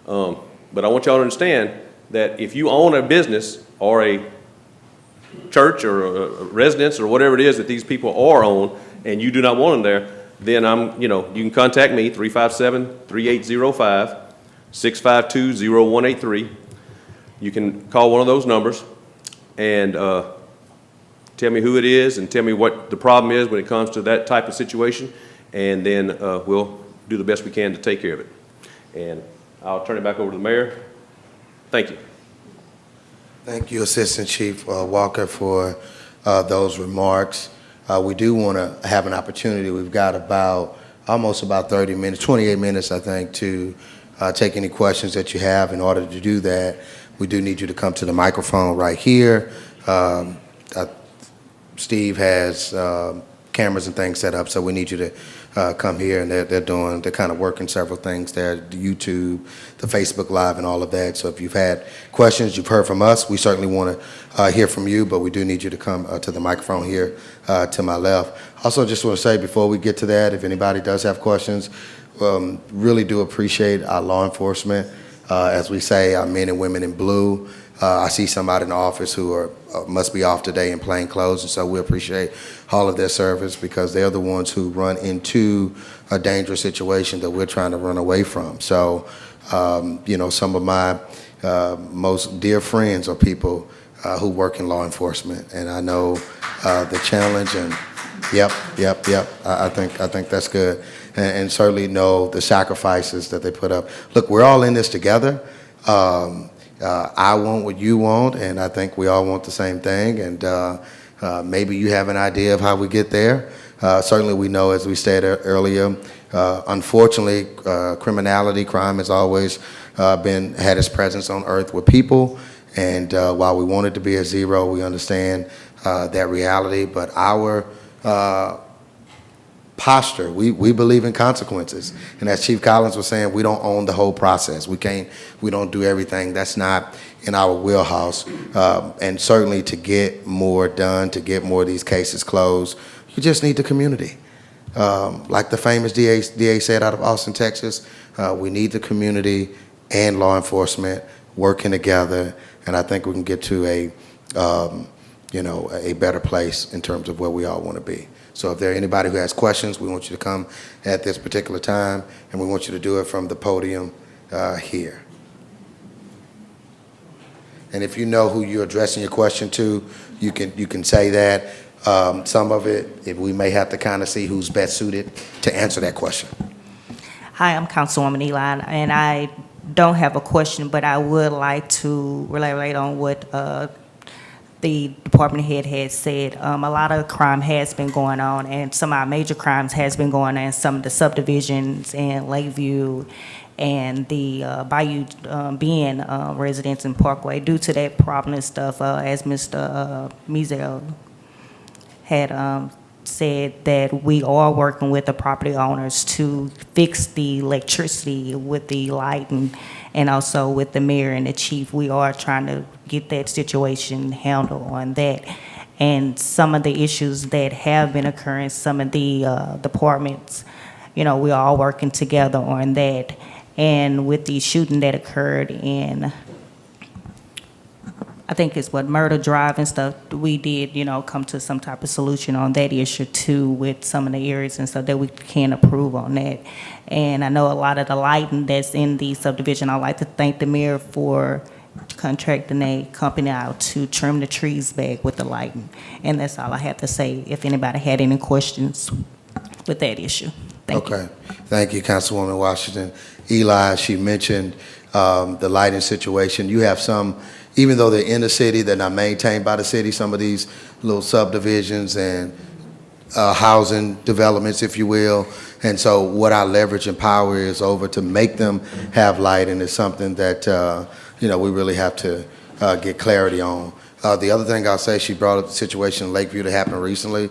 But I want y'all to understand that if you own a business or a church or a residence or whatever it is that these people are on, and you do not want them there, then you can contact me, 357-3805, 652-0183. You can call one of those numbers and tell me who it is and tell me what the problem is when it comes to that type of situation, and then we'll do the best we can to take care of it. And I'll turn it back over to the mayor. Thank you. Thank you, Assistant Chief Walker, for those remarks. We do want to have an opportunity. We've got almost about 30 minutes, 28 minutes, I think, to take any questions that you have. In order to do that, we do need you to come to the microphone right here. Steve has cameras and things set up, so we need you to come here, and they're kind of working several things there, the YouTube, the Facebook Live, and all of that. So if you've had questions, you've heard from us, we certainly want to hear from you, but we do need you to come to the microphone here to my left. Also, just want to say before we get to that, if anybody does have questions, really do appreciate our law enforcement. As we say, our men and women in blue. I see somebody in the office who must be off today in plain clothes, and so we appreciate all of their service because they're the ones who run into a dangerous situation that we're trying to run away from. So, some of my most dear friends are people who work in law enforcement, and I know the challenge. And yep. I think that's good, and certainly know the sacrifices that they put up. Look, we're all in this together. I want what you want, and I think we all want the same thing, and maybe you have an idea of how we get there. Certainly we know, as we stated earlier, unfortunately, crime has always had its presence on earth with people, and while we want it to be a zero, we understand that reality, but our posture, we believe in consequences, and as Chief Collins was saying, we don't own the whole process. We don't do everything. That's not in our wheelhouse, and certainly to get more done, to get more of these cases closed, you just need the community. Like the famous DA said out of Austin, Texas, we need the community and law enforcement working together, and I think we can get to a better place in terms of where we all want to be. So if there are anybody who has questions, we want you to come at this particular time, and we want you to do it from the podium here. And if you know who you're addressing your question to, you can say that. Some of it, if we may have to kind of see who's best suited to answer that question. Hi, I'm Councilwoman Eli, and I don't have a question, but I would like to relate on what the department head had said. A lot of crime has been going on, and some of our major crimes has been going on in some of the subdivisions in Lakeview and the Bayou Bend residents in Parkway due to that problem and stuff, as Mr. Mizell had said that we are working with the property owners to fix the electricity with the lighting and also with the mayor and the chief. We are trying to get that situation handled on that. And some of the issues that have been occurring, some of the departments, we are all working together on that. And with the shooting that occurred in, I think it's Murder Drive and stuff, we did, come to some type of solution on that issue too with some of the areas and stuff that we can approve on that. And I know a lot of the lighting that's in the subdivision, I'd like to thank the mayor for contracting a company out to trim the trees back with the lighting. And that's all I have to say, if anybody had any questions with that issue. Thank you. Okay. Thank you, Councilwoman Washington. Eli, she mentioned the lighting situation. You have some, even though they're in the city, they're not maintained by the city, some of these little subdivisions and housing developments, if you will. And so what our leverage and power is over to make them have lighting is something that, we really have to get clarity on. The other thing I'll say, she brought up the situation in Lakeview that happened recently.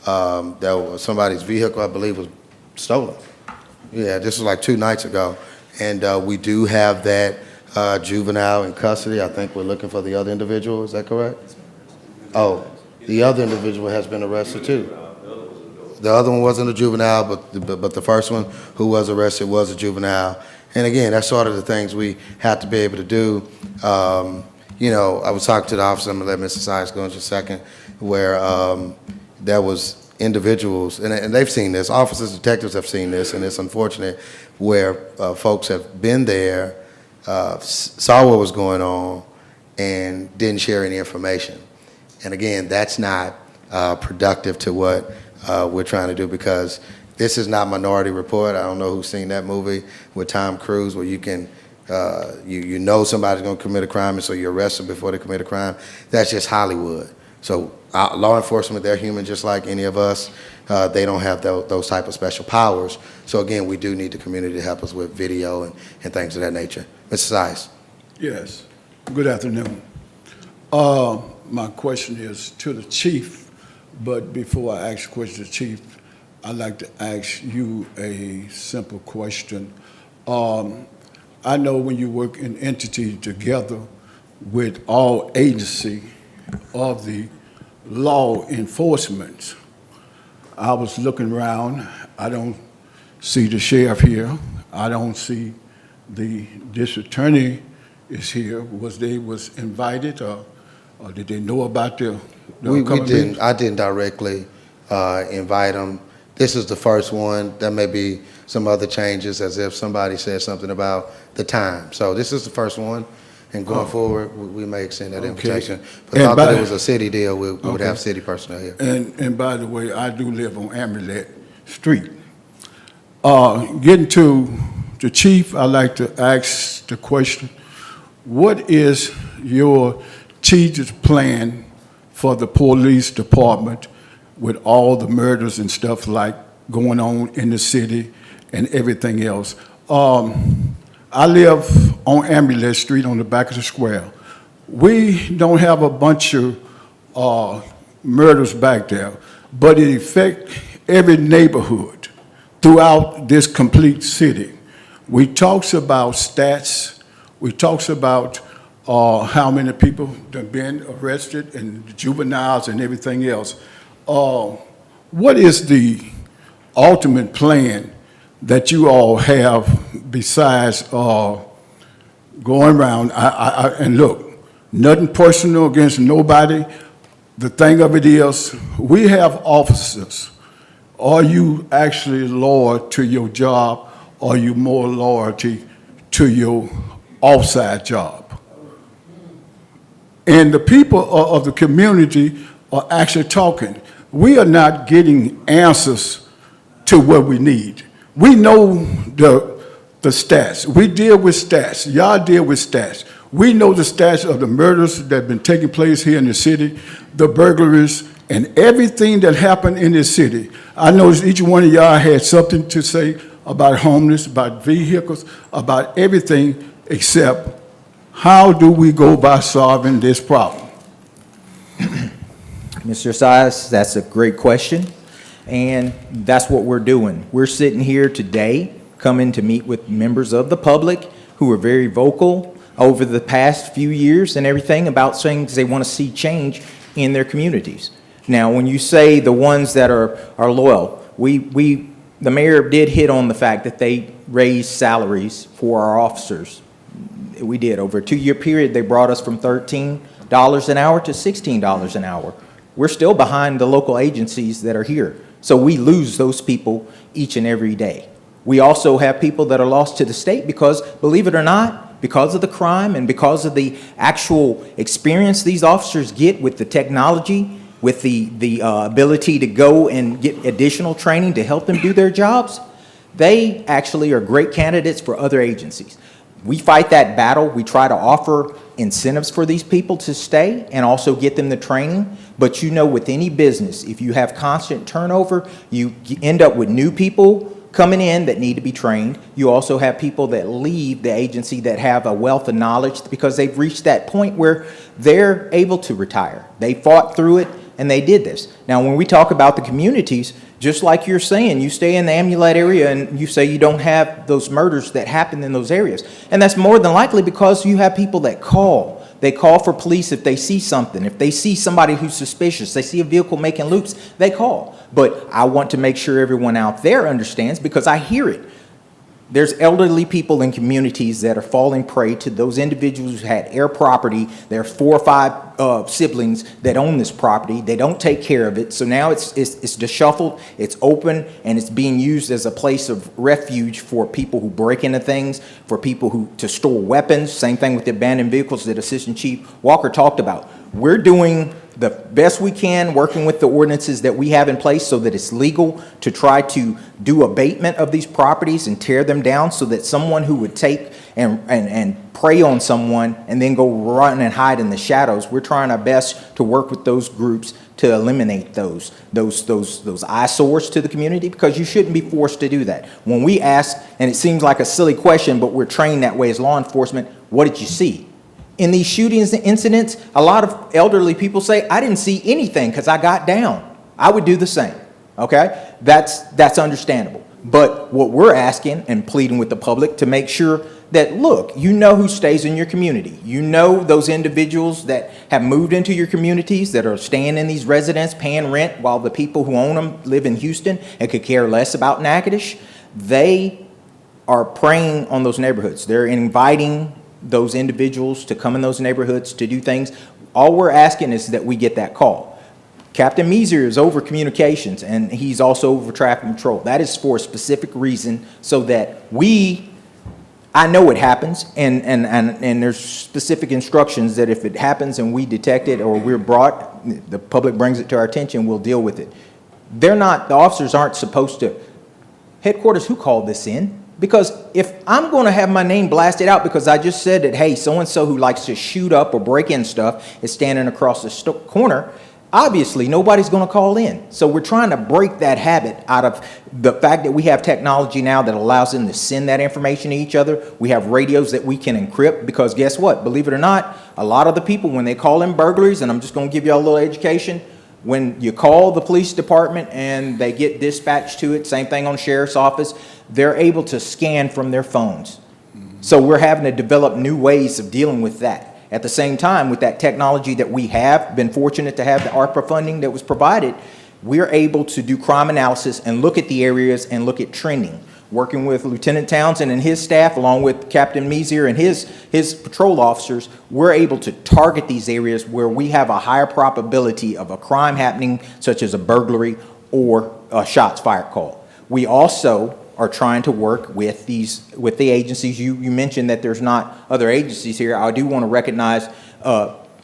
That was somebody's vehicle, I believe, was stolen. Yeah, this was like 2 nights ago. And we do have that juvenile in custody. I think we're looking for the other individual. Is that correct? Oh, the other individual has been arrested too. The other one wasn't a juvenile, but the first one who was arrested was a juvenile. And again, that's sort of the things we have to be able to do. I was talking to the officer, I'm going to let Mr. Sykes go in just a second, where there was individuals, and they've seen this, officers, detectives have seen this, and it's unfortunate where folks have been there, saw what was going on, and didn't share any information. And again, that's not productive to what we're trying to do, because this is not Minority Report. I don't know who's seen that movie with Tom Cruise where you can, you know somebody's going to commit a crime, and so you arrest them before they commit a crime. That's just Hollywood. So law enforcement, they're human just like any of us. They don't have those type of special powers. So again, we do need the community to help us with video and things of that nature. Mr. Sykes. Yes. Good afternoon. My question is to the chief, but before I ask the question to the chief, I'd like to ask you a simple question. I know when you work in entity together with all agency of the law enforcement, I was looking around, I don't see the sheriff here, I don't see the district attorney is here. Was they invited or did they know about the We didn't, I didn't directly invite them. This is the first one. There may be some other changes as if somebody said something about the time. So this is the first one. And going forward, we may extend that invitation. But I thought it was a city deal, we would have city personnel here. And by the way, I do live on Amulet Street. Getting to the chief, I'd like to ask the question, what is your chief's plan for the police department with all the murders and stuff like going on in the city and everything else? I live on Amulet Street on the back of the square. We don't have a bunch of murders back there, but it affects every neighborhood throughout this complete city. We talks about stats, we talks about how many people have been arrested and juveniles and everything else. What is the ultimate plan that you all have besides going around? And look, nothing personal against nobody. The thing of it is, we have officers. Are you actually loyal to your job? Or are you more loyalty to your offside job. And the people of the community are actually talking. We are not getting answers to what we need. We know the stats. We deal with stats. Y'all deal with stats. We know the stats of the murders that have been taking place here in the city, the burglaries, and everything that happened in this city. I noticed each one of y'all had something to say about homeless, about vehicles, about everything except how do we go about solving this problem? Mr. Sias, that's a great question, and that's what we're doing. We're sitting here today, coming to meet with members of the public who are very vocal over the past few years and everything about things they want to see change in their communities. Now, when you say the ones that are loyal, the mayor did hit on the fact that they raised salaries for our officers. We did. Over a 2-year period, they brought us from $13 an hour to $16 an hour. We're still behind the local agencies that are here. So we lose those people each and every day. We also have people that are lost to the state because, believe it or not, because of the crime and because of the actual experience these officers get with the technology, with the ability to go and get additional training to help them do their jobs, they actually are great candidates for other agencies. We fight that battle. We try to offer incentives for these people to stay and also get them the training. But you know, with any business, if you have constant turnover, you end up with new people coming in that need to be trained. You also have people that leave the agency that have a wealth of knowledge because they've reached that point where they're able to retire. They fought through it and they did this. Now, when we talk about the communities, just like you're saying, you stay in the Amulet area and you say you don't have those murders that happen in those areas. And that's more than likely because you have people that call. They call for police if they see something. If they see somebody who's suspicious, they see a vehicle making loops, they call. But I want to make sure everyone out there understands because I hear it. There's elderly people in communities that are falling prey to those individuals who had heir property. There are 4 or 5 siblings that own this property. They don't take care of it. So now it's disheveled, it's open, and it's being used as a place of refuge for people who break into things, for people who to store weapons. Same thing with the abandoned vehicles that Assistant Chief Walker talked about. We're doing the best we can, working with the ordinances that we have in place so that it's legal to try to do abatement of these properties and tear them down so that someone who would take and prey on someone and then go run and hide in the shadows, we're trying our best to work with those groups to eliminate those eyesores to the community because you shouldn't be forced to do that. When we ask, and it seems like a silly question, but we're trained that way as law enforcement, what did you see? In these shootings and incidents, a lot of elderly people say, I didn't see anything because I got down. I would do the same, okay? That's understandable. But what we're asking and pleading with the public to make sure that, look, you know who stays in your community. You know those individuals that have moved into your communities that are staying in these residences, paying rent while the people who own them live in Houston and could care less about Natchitoches. They are preying on those neighborhoods. They're inviting those individuals to come in those neighborhoods to do things. All we're asking is that we get that call. Captain Meeser is over communications and he's also over traffic control. That is for a specific reason so that I know it happens and there's specific instructions that if it happens and we detect it or we're brought, the public brings it to our attention, we'll deal with it. The officers aren't supposed to, headquarters, who called this in? Because if I'm going to have my name blasted out because I just said that, hey, so-and-so who likes to shoot up or break in stuff is standing across the corner, obviously nobody's going to call in. So we're trying to break that habit out of the fact that we have technology now that allows them to send that information to each other. We have radios that we can encrypt because guess what? Believe it or not, a lot of the people, when they call in burglaries, and I'm just going to give you a little education, when you call the police department and they get dispatched to it, same thing on sheriff's office, they're able to scan from their phones. So we're having to develop new ways of dealing with that. At the same time, with that technology that we have, been fortunate to have the ARPA funding that was provided, we're able to do crime analysis and look at the areas and look at trending. Working with Lieutenant Townsend and his staff, along with Captain Meeser and his patrol officers, we're able to target these areas where we have a higher probability of a crime happening, such as a burglary or a shots fired call. We also are trying to work with the agencies. You mentioned that there's not other agencies here. I do want to recognize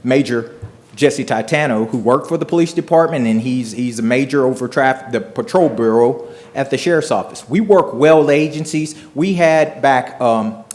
Major Jesse Titano, who worked for the police department, and he's a major over the patrol bureau at the sheriff's office. We work well with agencies. We had back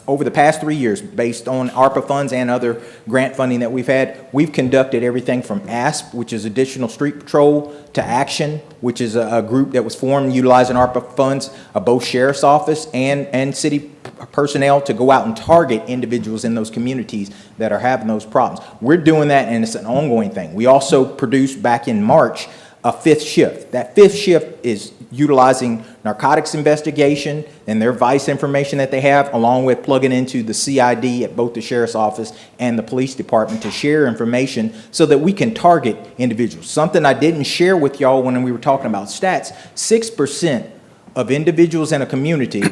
over the past 3 years, based on ARPA funds and other grant funding that we've had, we've conducted everything from ASP, which is Additional Street Patrol, to Action, which is a group that was formed utilizing ARPA funds of both sheriff's office and city personnel to go out and target individuals in those communities that are having those problems. We're doing that, and it's an ongoing thing. We also produced back in March a 5th shift. That 5th shift is utilizing narcotics investigation and their vice information that they have, along with plugging into the CID at both the sheriff's office and the police department to share information so that we can target individuals. Something I didn't share with y'all when we were talking about stats, 6% of individuals in a community,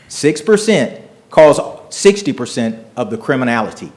6% cause 60% of the criminality.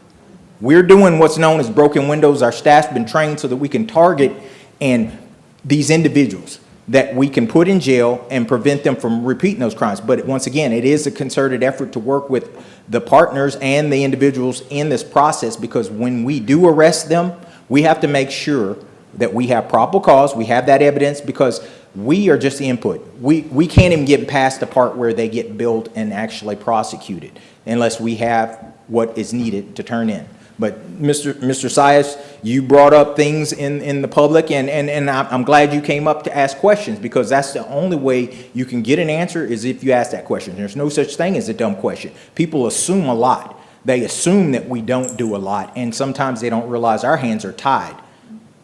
We're doing what's known as broken windows. Our staff's been trained so that we can target these individuals that we can put in jail and prevent them from repeating those crimes. But once again, it is a concerted effort to work with the partners and the individuals in this process, because when we do arrest them, we have to make sure that we have probable cause, we have that evidence, because we are just the input. We can't even get past the part where they get billed and actually prosecuted unless we have what is needed to turn in. But Mr. Sias, you brought up things in the public, and I'm glad you came up to ask questions, because that's the only way you can get an answer is if you ask that question. There's no such thing as a dumb question. People assume a lot. They assume that we don't do a lot, and sometimes they don't realize our hands are tied.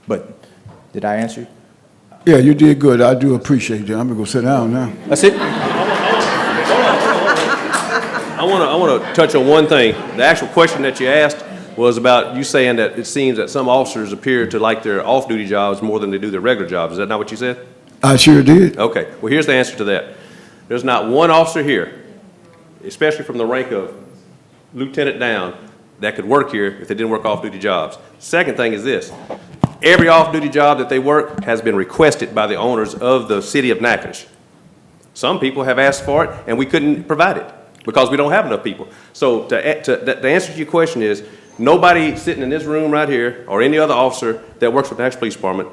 But did I answer? Yeah, you did good. I do appreciate you. I'm gonna go sit down now. That's it. I want to touch on one thing. The actual question that you asked was about you saying that it seems that some officers appear to like their off-duty jobs more than they do their regular jobs. Is that not what you said? I sure did. Okay. Well, here's the answer to that. There's not one officer here, especially from the rank of lieutenant down, that could work here if they didn't work off-duty jobs. Second thing is this. Every off-duty job that they work has been requested by the owners of the city of Natchitoches. Some people have asked for it, and we couldn't provide it because we don't have enough people. So the answer to your question is, nobody sitting in this room right here or any other officer that works for the Natchitoches Police Department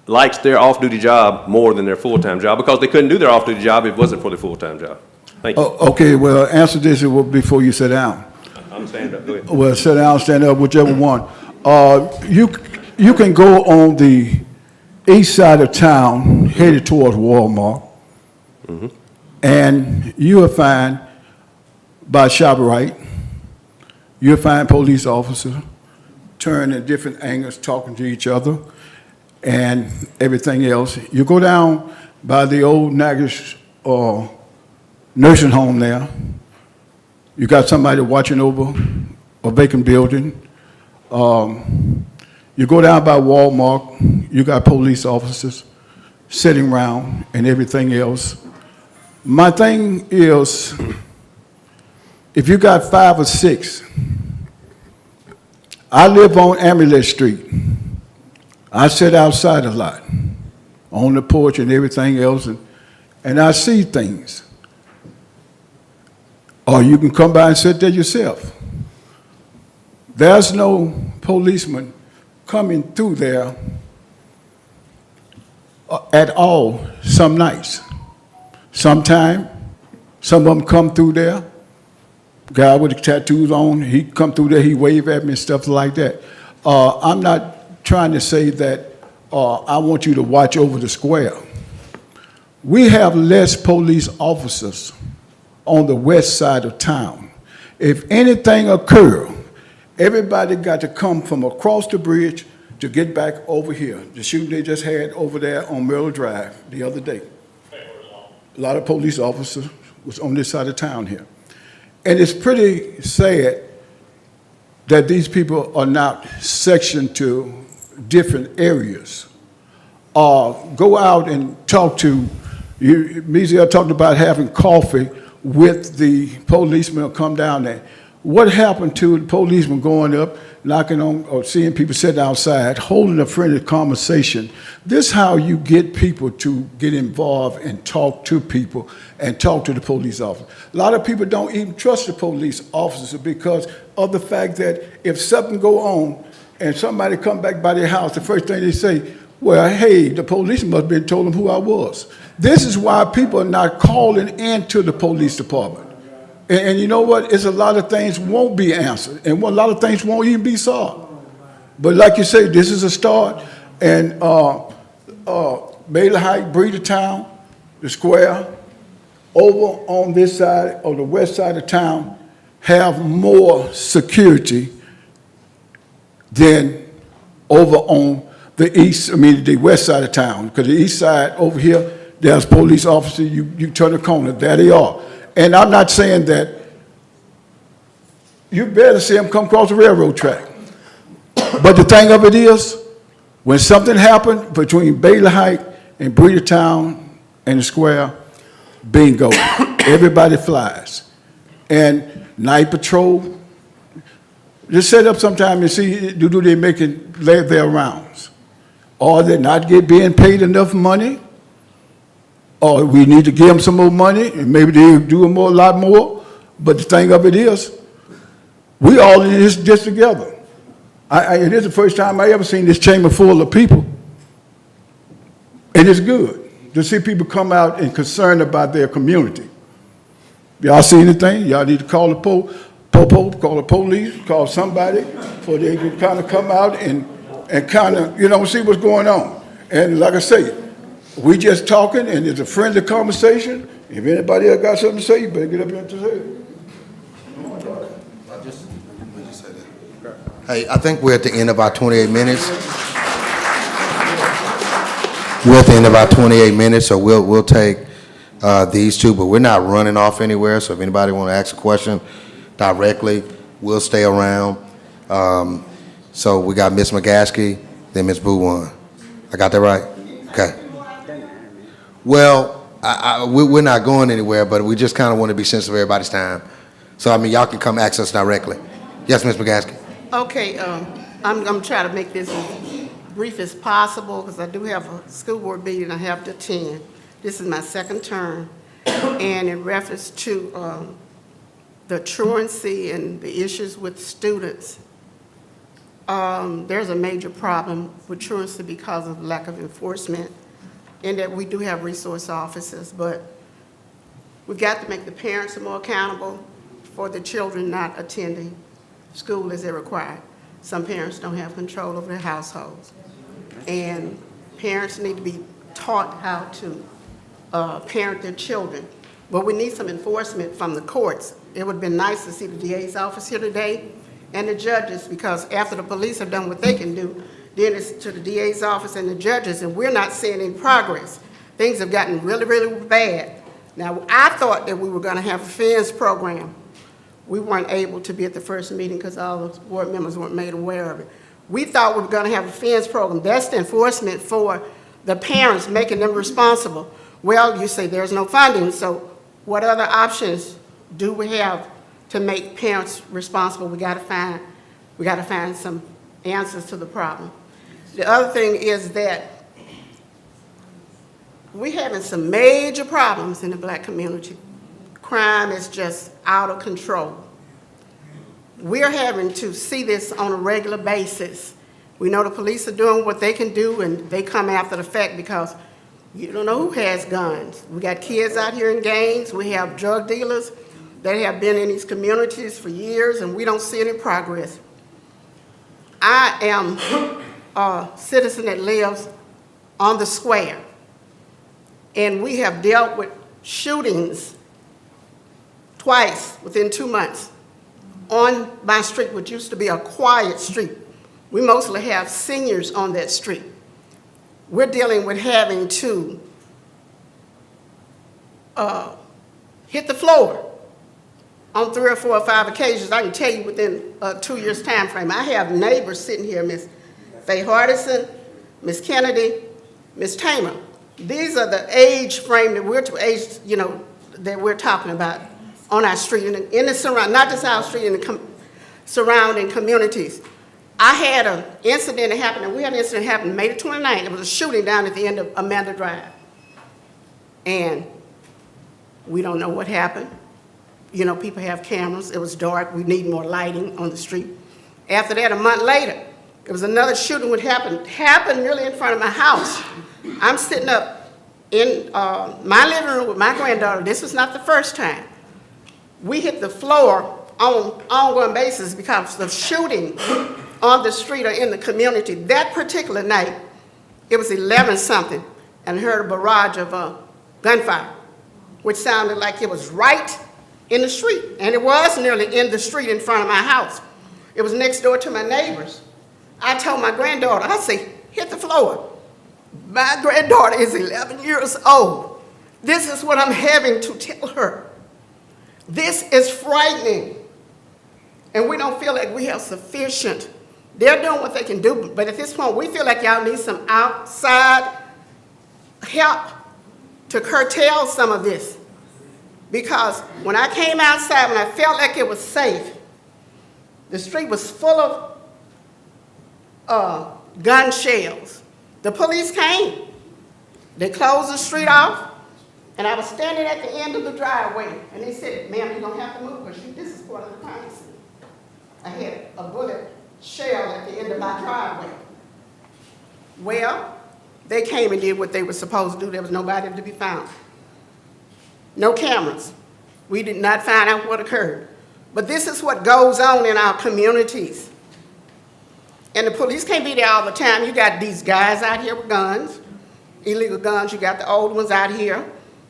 likes their off-duty job more than their full-time job, because they couldn't do their off-duty job if it wasn't for their full-time job. Thank you. Oh, okay, well, answer this before you sit down. I'm standing up. Go ahead. Well, sit down, stand up, whichever one. You can go on the east side of town, headed towards Walmart, and you will find by ShopRite, you'll find police officers turn in different angles, talking to each other, and everything else. You go down by the old Natchitoches nursing home there. You got somebody watching over a vacant building. You go down by Walmart, you got police officers sitting around and everything else. My thing is, if you got 5 or 6, I live on Amulet Street. I sit outside a lot, on the porch and everything else, and I see things. Or you can come by and sit there yourself. There's no policeman coming through there at all some nights. Sometime, some of them come through there. Guy with the tattoos on, he come through there, he wave at me and stuff like that. I'm not trying to say that I want you to watch over the square. We have less police officers on the west side of town. If anything occur, everybody got to come from across the bridge to get back over here. The shooting they just had over there on Merrill Drive the other day. A lot of police officers was on this side of town here. And it's pretty sad that these people are not sectioned to different areas. Go out and talk to, Mizia talked about having coffee with the policemen who come down there. What happened to the policeman going up, knocking on or seeing people sitting outside, holding a friendly conversation. This is how you get people to get involved and talk to people and talk to the police officer. A lot of people don't even trust the police officer because of the fact that if something go on and somebody come back by their house, the first thing they say, well, hey, the police must have been told them who I was. This is why people are not calling into the police department. And you know what? It's a lot of things won't be answered, and a lot of things won't even be solved. But like you say, this is a start, and Baylor Heights, Breeder Town, the square, over on this side, or the west side of town, have more security than over on the east, the west side of town. Because the east side over here, there's police officers, you turn the corner, there they are. And I'm not saying that you better see them come across the railroad track. But the thing of it is, when something happened between Baylor Heights and Breeder Town and the square, bingo, everybody flies. And night patrol, just set up sometime and see, do they make it lay their rounds? Or they not being paid enough money? Or we need to give them some more money, and maybe they'll do a lot more. But the thing of it is, we all in this just together. It is the first time I ever seen this chamber full of people. And it's good to see people come out and concerned about their community. Y'all see anything? Y'all need to call the call the police, call somebody, so they can kind of come out and kind of, see what's going on. And like I say, we just talking, and it's a friendly conversation. If anybody else got something to say, you better get up here and say it. Hey, I think we're at the end of our 28 minutes. We're at the end of our 28 minutes, so we'll take these two, but we're not running off anywhere, so if anybody want to ask a question directly, we'll stay around. So we got Ms. McGaskey, then Ms. Bouwan. I got that right? Okay. Well, we're not going anywhere, but we just kind of want to be sensitive of everybody's time. So, y'all can come ask us directly. Yes, Ms. McGaskey. Okay, I'm going to try to make this as brief as possible because I do have a school board meeting I have to attend. This is my second term, and in reference to the truancy and the issues with students, there's a major problem with truancy because of lack of enforcement, and that we do have resource officers, but we've got to make the parents more accountable for the children not attending school as they're required. Some parents don't have control over their households, and parents need to be taught how to parent their children. But we need some enforcement from the courts. It would have been nice to see the DA's office here today and the judges, because after the police have done what they can do, then it's to the DA's office and the judges, and we're not seeing any progress. Things have gotten really, really bad. Now, I thought that we were going to have a fence program. We weren't able to be at the first meeting because all the board members weren't made aware of it. We thought we were going to have a fence program. That's the enforcement for the parents, making them responsible. Well, you say there's no funding, so what other options do we have to make parents responsible? We got to find some answers to the problem. The other thing is that we're having some major problems in the black community. Crime is just out of control. We're having to see this on a regular basis. We know the police are doing what they can do, and they come after the fact because you don't know who has guns. We got kids out here in gangs. We have drug dealers that have been in these communities for years, and we don't see any progress. I am a citizen that lives on the square, and we have dealt with shootings twice within 2 months on my street, which used to be a quiet street. We mostly have seniors on that street. We're dealing with having to hit the floor on 3 or 4 or 5 occasions. I can tell you within a 2 years time frame. I have neighbors sitting here, Ms. Faye Hardison, Ms. Kennedy, Ms. Tamer. These are the age frame that we're talking about on our street, in the surround, not just our street, in the surrounding communities. I had an incident that happened, and we had an incident happen May the 29th. It was a shooting down at the end of Amanda Drive. And we don't know what happened. You know, people have cameras. It was dark. We need more lighting on the street. After that, a month later, there was another shooting that happened nearly in front of my house. I'm sitting up in my living room with my granddaughter. This was not the first time. We hit the floor on an ongoing basis because of shooting on the street or in the community. That particular night, it was 11-something, and I heard a barrage of gunfire, which sounded like it was right in the street. And it was nearly in the street in front of my house. It was next door to my neighbors. I told my granddaughter, I say, hit the floor. My granddaughter is 11 years old. This is what I'm having to tell her. This is frightening. And we don't feel like we have sufficient. They're doing what they can do, but at this point, we feel like y'all need some outside help to curtail some of this. Because when I came outside, when I felt like it was safe, the street was full of gun shells. The police came. They closed the street off, and I was standing at the end of the driveway, and they said, ma'am, you're gonna have to move, because this is part of the crime scene. I had a bullet shell at the end of my driveway. Well, they came and did what they were supposed to do. There was nobody to be found. No cameras. We did not find out what occurred. But this is what goes on in our communities. And the police can't be there all the time. You got these guys out here with guns, illegal guns. You got the old ones out here.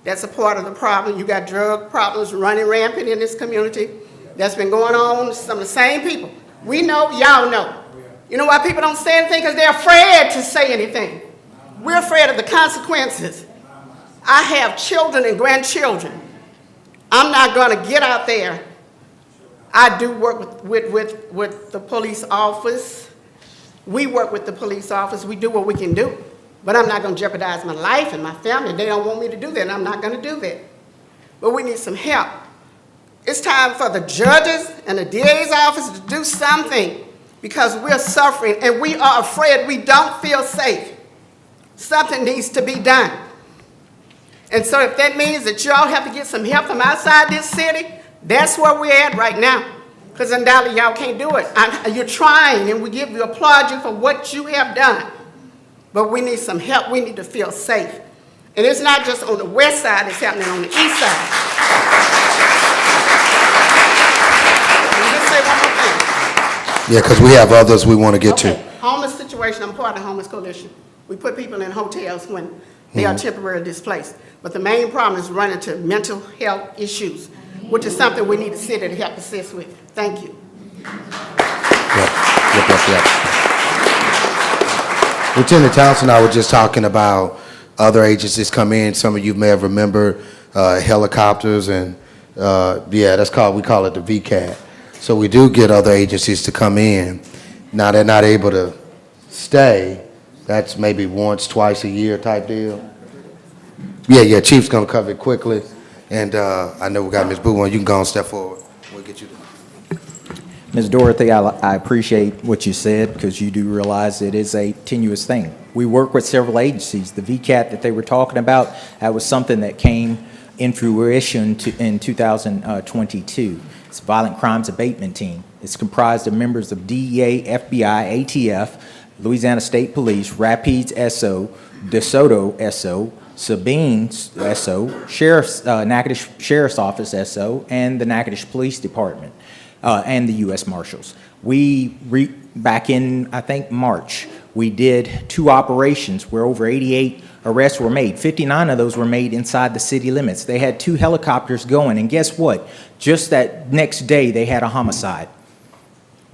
That's a part of the problem. You got drug problems running rampant in this community. That's been going on with some of the same people. We know, y'all know. You know why people don't say anything? Because they're afraid to say anything. We're afraid of the consequences. I have children and grandchildren. I'm not going to get out there. I do work with the police office. We work with the police office. We do what we can do. But I'm not going to jeopardize my life and my family. They don't want me to do that, and I'm not going to do that. But we need some help. It's time for the judges and the DA's office to do something, because we're suffering and we are afraid. We don't feel safe. Something needs to be done. And so if that means that y'all have to get some help from outside this city, that's where we're at right now. Because undoubtedly y'all can't do it. You're trying, and we applaud you for what you have done. But we need some help. We need to feel safe. And it's not just on the west side, it's happening on the east side. Let me just say one more thing. Yeah, because we have others we want to get to. Homeless situation, I'm part of the Homeless Coalition. We put people in hotels when they are temporarily displaced. But the main problem is running to mental health issues, which is something we need the city to help assist with. Thank you. Yep. Lieutenant Townsend and I were just talking about other agencies come in. Some of you may have remembered helicopters, and we call it the VCAT. So we do get other agencies to come in. Now they're not able to stay. That's maybe once, twice a year type deal. Yeah, Chief's gonna cover it quickly. And I know we got Ms. Boo on. You can go and step forward. We'll get you there. Ms. Dorothy, I appreciate what you said, because you do realize it is a tenuous thing. We work with several agencies. The VCAT that they were talking about, that was something that came in fruition in 2022. It's a Violent Crimes Abatement Team. It's comprised of members of DEA, FBI, ATF, Louisiana State Police, Rapides SO, DeSoto SO, Sabine SO, Natchitoches Sheriff's Office SO, and the Natchitoches Police Department, and the U.S. Marshals. Back in, I think, March, we did 2 operations where over 88 arrests were made. 59 of those were made inside the city limits. They had 2 helicopters going, and guess what? Just that next day, they had a homicide.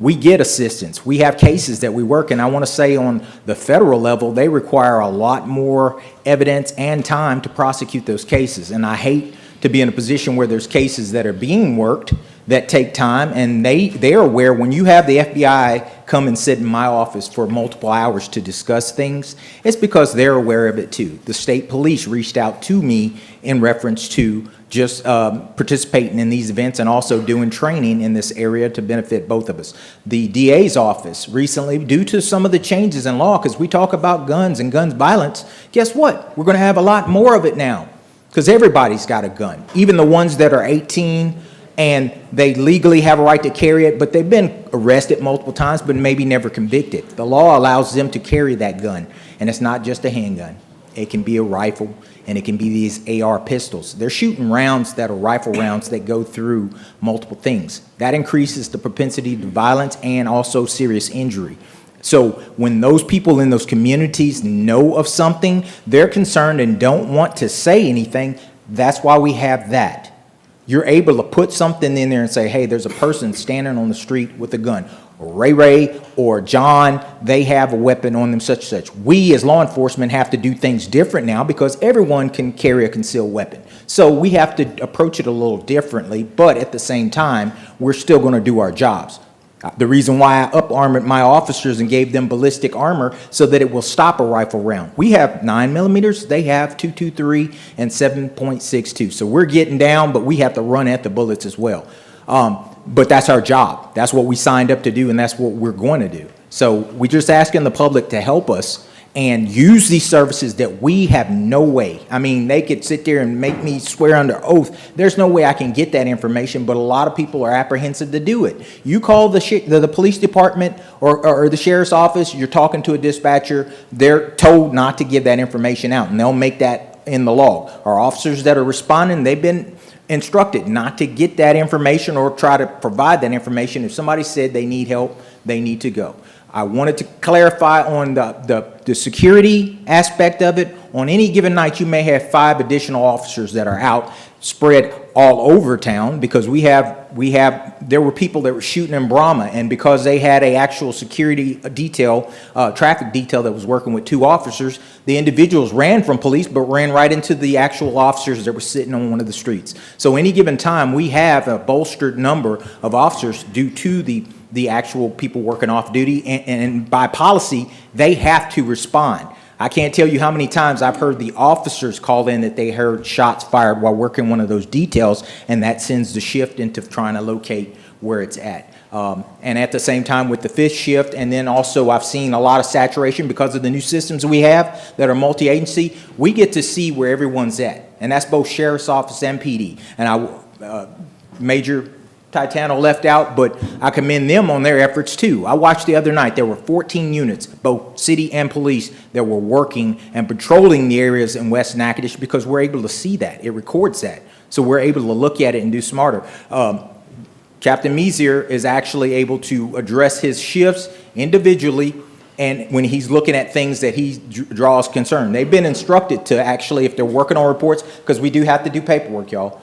We get assistance. We have cases that we work, and I want to say on the federal level, they require a lot more evidence and time to prosecute those cases. And I hate to be in a position where there's cases that are being worked that take time, and they're aware. When you have the FBI come and sit in my office for multiple hours to discuss things, it's because they're aware of it too. The state police reached out to me in reference to just participating in these events and also doing training in this area to benefit both of us. The DA's office recently, due to some of the changes in law, because we talk about guns and guns violence, guess what? We're going to have a lot more of it now because everybody's got a gun, even the ones that are 18 and they legally have a right to carry it, but they've been arrested multiple times but maybe never convicted. The law allows them to carry that gun, and it's not just a handgun. It can be a rifle, and it can be these AR pistols. They're shooting rounds that are rifle rounds that go through multiple things. That increases the propensity to violence and also serious injury. So when those people in those communities know of something, they're concerned and don't want to say anything. That's why we have that. You're able to put something in there and say, hey, there's a person standing on the street with a gun. Ray or John, they have a weapon on them, such. We as law enforcement have to do things different now because everyone can carry a concealed weapon. So we have to approach it a little differently, but at the same time, we're still going to do our jobs. The reason why I up-armored my officers and gave them ballistic armor so that it will stop a rifle round. We have 9mm, they have .223 and 7.62. So we're getting down, but we have to run at the bullets as well. But that's our job. That's what we signed up to do, and that's what we're going to do. So we're just asking the public to help us and use these services that we have no way. I mean, they could sit there and make me swear under oath. There's no way I can get that information, but a lot of people are apprehensive to do it. You call the police department or the sheriff's office, you're talking to a dispatcher, they're told not to give that information out, and they'll make that in the log. Our officers that are responding, they've been instructed not to get that information or try to provide that information. If somebody said they need help, they need to go. I wanted to clarify on the security aspect of it. On any given night, you may have 5 additional officers that are out spread all over town because there were people that were shooting in Brahma, and because they had a actual security detail, traffic detail that was working with 2 officers, the individuals ran from police but ran right into the actual officers that were sitting on one of the streets. So any given time, we have a bolstered number of officers due to the actual people working off duty, and by policy, they have to respond. I can't tell you how many times I've heard the officers call in that they heard shots fired while working one of those details, and that sends the shift into trying to locate where it's at. And at the same time with the 5th shift, and then also I've seen a lot of saturation because of the new systems we have that are multi-agency. We get to see where everyone's at, and that's both Sheriff's Office and PD. And Major Titano left out, but I commend them on their efforts too. I watched the other night, there were 14 units, both city and police, that were working and patrolling the areas in West Natchitoches because we're able to see that. It records that. So we're able to look at it and do smarter. Captain Mezier is actually able to address his shifts individually, and when he's looking at things that he draws concern. They've been instructed to actually, if they're working on reports, because we do have to do paperwork, y'all,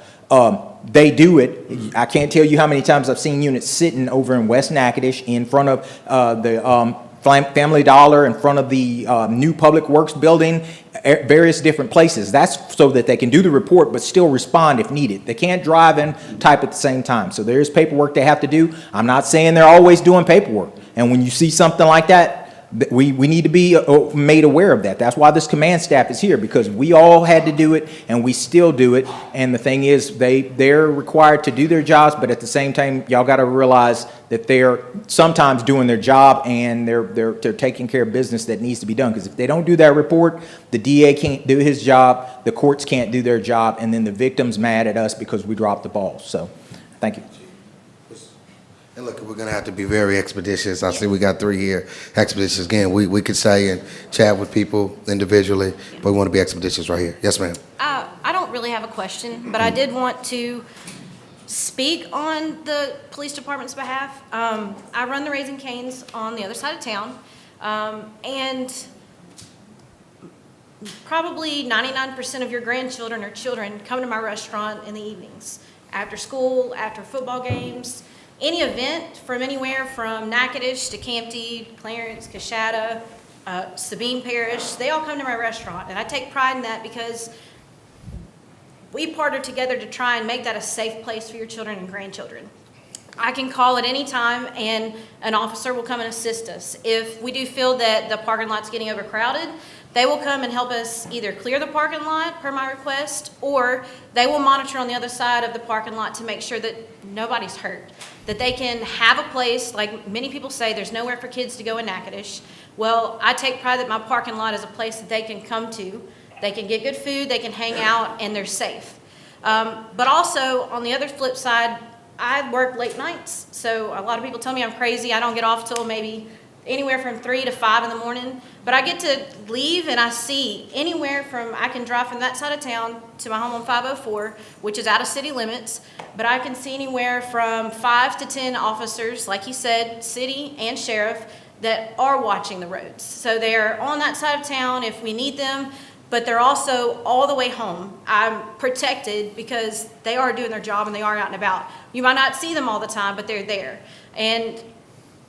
they do it. I can't tell you how many times I've seen units sitting over in West Natchitoches in front of the Family Dollar, in front of the new Public Works building, various different places. That's so that they can do the report but still respond if needed. They can't drive and type at the same time. So there's paperwork they have to do. I'm not saying they're always doing paperwork. And when you see something like that, we need to be made aware of that. That's why this command staff is here, because we all had to do it and we still do it. And the thing is, they're required to do their jobs, but at the same time, y'all got to realize that they're sometimes doing their job and they're taking care of business that needs to be done. Because if they don't do that report, the DA can't do his job, the courts can't do their job, and then the victim's mad at us because we dropped the ball. So, thank you. And look, we're going to have to be very expeditious. I see we got 3 here. Expeditious. Again, we could say and chat with people individually, but we want to be expeditious right here. Yes, ma'am. I don't really have a question, but I did want to speak on the police department's behalf. I run the Raising Cane's on the other side of town, and probably 99% of your grandchildren or children come to my restaurant in the evenings, after school, after football games. Any event from anywhere from Natchitoches to Campty, Clarence, Coshada, Sabine Parish, they all come to my restaurant. And I take pride in that because we partner together to try and make that a safe place for your children and grandchildren. I can call at any time and an officer will come and assist us. If we do feel that the parking lot's getting overcrowded, they will come and help us either clear the parking lot per my request, or they will monitor on the other side of the parking lot to make sure that nobody's hurt. That they can have a place, like many people say, there's nowhere for kids to go in Natchitoches. Well, I take pride that my parking lot is a place that they can come to. They can get good food, they can hang out, and they're safe. But also, on the other flip side, I work late nights. So a lot of people tell me I'm crazy. I don't get off till maybe anywhere from 3 to 5 in the morning. But I get to leave and I see anywhere from, I can drive from that side of town to my home on 504, which is out of city limits. But I can see anywhere from 5 to 10 officers, like you said, city and sheriff, that are watching the roads. So they're on that side of town if we need them, but they're also all the way home. I'm protected because they are doing their job and they are out and about. You might not see them all the time, but they're there. And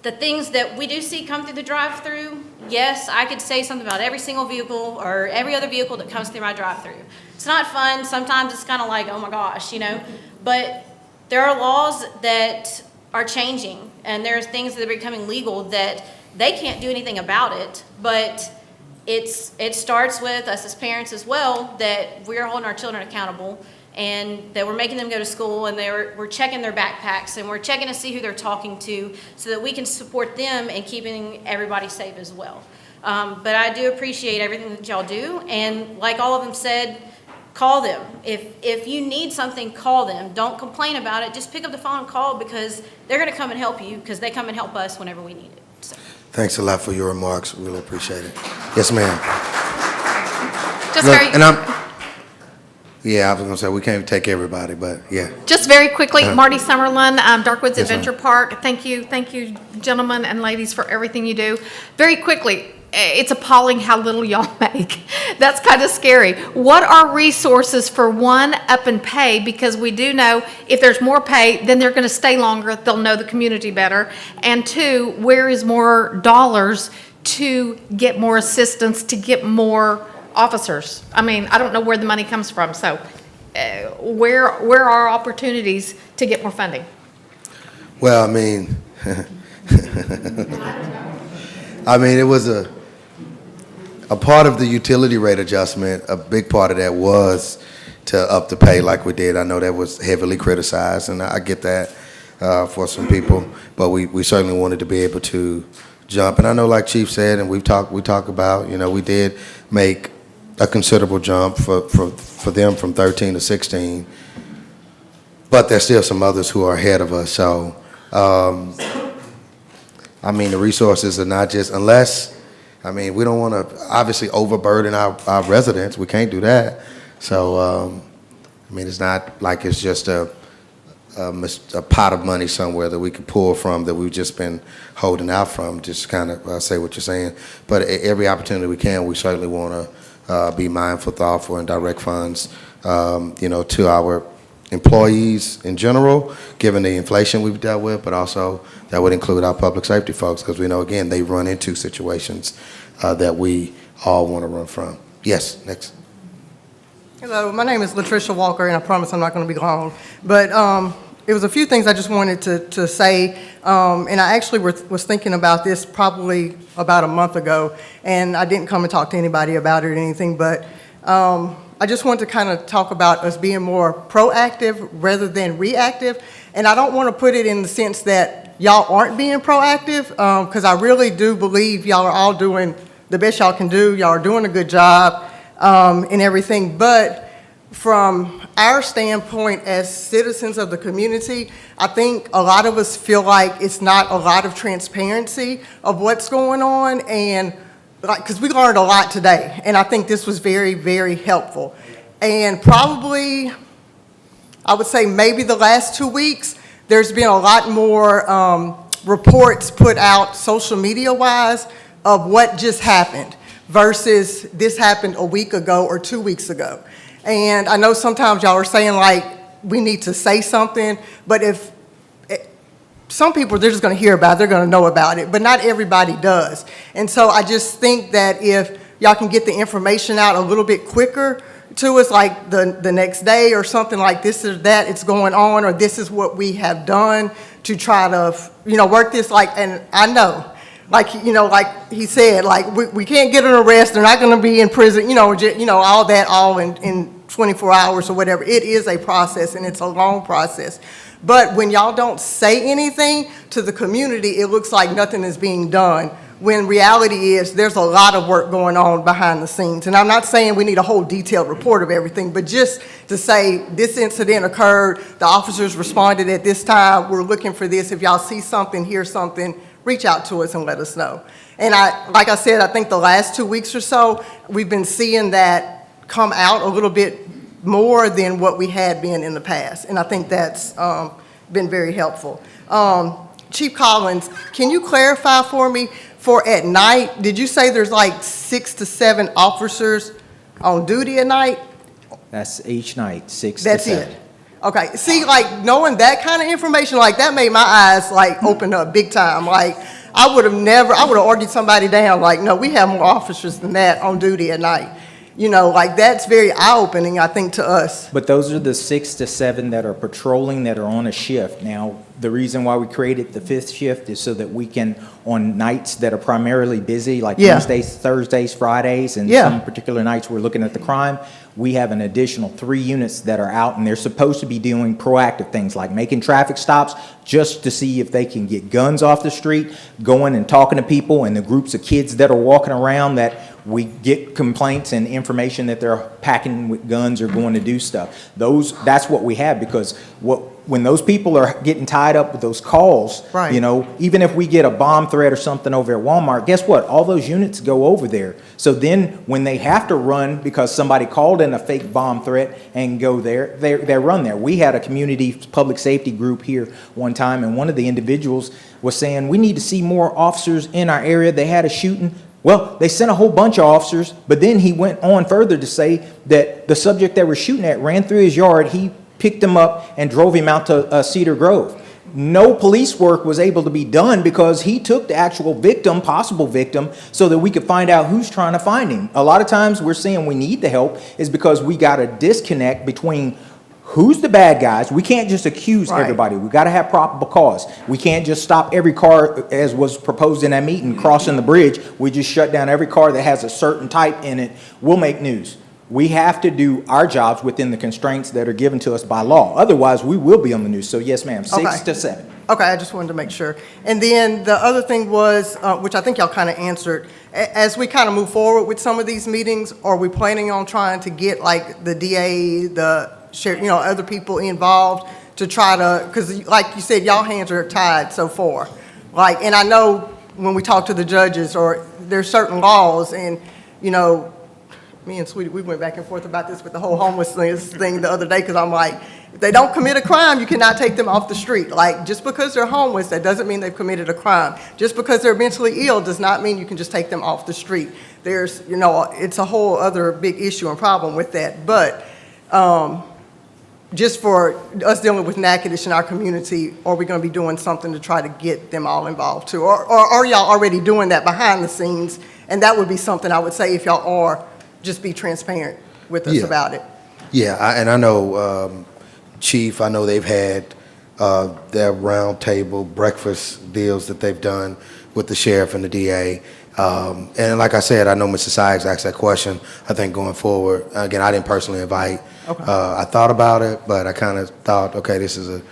the things that we do see come through the drive-through, yes, I could say something about every single vehicle or every other vehicle that comes through my drive-through. It's not fun. Sometimes it's kind of like, oh my gosh, you know. But there are laws that are changing, and there's things that are becoming legal that they can't do anything about it, but it starts with us as parents as well, that we're holding our children accountable and that we're making them go to school, and we're checking their backpacks and we're checking to see who they're talking to so that we can support them in keeping everybody safe as well. But I do appreciate everything that y'all do, and like all of them said, call them. If you need something, call them. Don't complain about it. Just pick up the phone and call, because they're going to come and help you, because they come and help us whenever we need it. So. Thanks a lot for your remarks. Really appreciate it. Yes, ma'am. Just Look, very, and yeah, I was gonna say we can't take everybody, but yeah. just very quickly, Marty Summerlin, Darkwoods Yes, ma'am. Adventure Park. Thank you, gentlemen and ladies, for everything you do. Very quickly, it's appalling how little y'all make. That's kind of scary. What are resources for one, up and pay? Because we do know if there's more pay, then they're going to stay longer. They'll know the community better. And two, where is more dollars to get more assistance, to get more officers? I mean, I don't know where the money comes from. So where are opportunities to get more funding? Well, I mean, it was a part of the utility rate adjustment. A big part of that was to up the pay like we did. I know that was heavily criticized, and I get that for some people, but we certainly wanted to be able to jump. And I know, like Chief said, and we talk about, we did make a considerable jump for them from 13 to 16, but there's still some others who are ahead of us. So, the resources are not just, we don't want to obviously overburden our residents. We can't do that. So, it's not like it's just a pot of money somewhere that we could pull from that we've just been holding out from, just kind of say what you're saying. But every opportunity we can, we certainly want to be mindful, thoughtful, and direct funds, to our employees in general, given the inflation we've dealt with, but also that would include our public safety folks, because we know, again, they run into situations that we all want to run from. Yes, next. Hello, my name is Latricia Walker, and I promise I'm not going to be long. But it was a few things I just wanted to say, and I actually was thinking about this probably about a month ago, and I didn't come and talk to anybody about it or anything, but I just want to kind of talk about us being more proactive rather than reactive. And I don't want to put it in the sense that y'all aren't being proactive, because I really do believe y'all are all doing the best y'all can do. Y'all are doing a good job and everything. But from our standpoint as citizens of the community, I think a lot of us feel like it's not a lot of transparency of what's going on, and because we learned a lot today, and I think this was very, very helpful. And probably, I would say maybe the last 2 weeks, there's been a lot more reports put out social media-wise of what just happened versus this happened a week ago or 2 weeks ago. And I know sometimes y'all are saying, like, we need to say something, but if some people, they're just going to hear about it, they're going to know about it, but not everybody does. And so I just think that if y'all can get the information out a little bit quicker to us, like the next day or something like this or that, it's going on, or this is what we have done to try to, work this like, and I know, like, like he said, like, we can't get an arrest, they're not gonna be in prison, all that, all in 24 hours or whatever. It is a process, and it's a long process. But when y'all don't say anything to the community, it looks like nothing is being done, when reality is there's a lot of work going on behind the scenes. And I'm not saying we need a whole detailed report of everything, but just to say this incident occurred, the officers responded at this time, we're looking for this. If y'all see something, hear something, reach out to us and let us know. And like I said, I think the last 2 weeks or so, we've been seeing that come out a little bit more than what we had been in the past. And I think that's been very helpful. Chief Collins, can you clarify for me, for at night, did you say there's like 6 to 7 officers on duty at night? That's each night, 6 to 7. That's it? Okay, see, like, knowing that kind of information, like, that made my eyes, like, open up big time. Like, I would have argued somebody down, like, no, we have more officers than that on duty at night. Like, that's very eye-opening, I think, to us. But those are the 6 to 7 that are patrolling, that are on a shift. Now, the reason why we created the 5th shift is so that we can, on nights that are primarily busy, like Wednesdays, Thursdays, Fridays, and some particular nights we're looking at the crime, we have an additional 3 units that are out, and they're supposed to be doing proactive things like making traffic stops just to see if they can get guns off the street, going and talking to people, and the groups of kids that are walking around that we get complaints and information that they're packing with guns or going to do stuff. That's what we have, because when those people are getting tied up with those calls, right, even if we get a bomb threat or something over at Walmart, guess what? All those units go over there. So then when they have to run because somebody called in a fake bomb threat and go there, they run there. We had a community public safety group here one time, and one of the individuals was saying, we need to see more officers in our area. They had a shooting. Well, they sent a whole bunch of officers, but then he went on further to say that the subject they were shooting at ran through his yard. He picked him up and drove him out to Cedar Grove. No police work was able to be done because he took the actual victim, possible victim, so that we could find out who's trying to find him. A lot of times we're saying we need the help is because we got a disconnect between who's the bad guys. We can't just accuse everybody. We got to have probable cause. We can't just stop every car, as was proposed in that meeting, crossing the bridge. We just shut down every car that has a certain type in it. We'll make news. We have to do our jobs within the constraints that are given to us by law. Otherwise, we will be on the news. So yes, ma'am, 6 to 7. Okay, I just wanted to make sure. And then the other thing was, which I think y'all kind of answered, as we kind of move forward with some of these meetings, are we planning on trying to get like the DA, the sheriff, other people involved to try to, because like you said, y'all hands are tied so far. Like, and I know when we talk to the judges, or there's certain laws, and me and Sweetie, we went back and forth about this with the whole homelessness thing the other day, because I'm like, if they don't commit a crime, you cannot take them off the street. Like, just because they're homeless, that doesn't mean they've committed a crime. Just because they're mentally ill does not mean you can just take them off the street. There's, it's a whole other big issue and problem with that. But just for us dealing with Natchitoches in our community, are we going to be doing something to try to get them all involved too? Or are y'all already doing that behind the scenes? And that would be something I would say, if y'all are, just be transparent with us about it. Yeah, and I know, Chief, I know they've had their round table breakfast deals that they've done with the sheriff and the DA. And like I said, I know Mr. Sykes asked that question. I think going forward, again, I didn't personally invite. Okay. I thought about it, but I kind of thought, okay, this is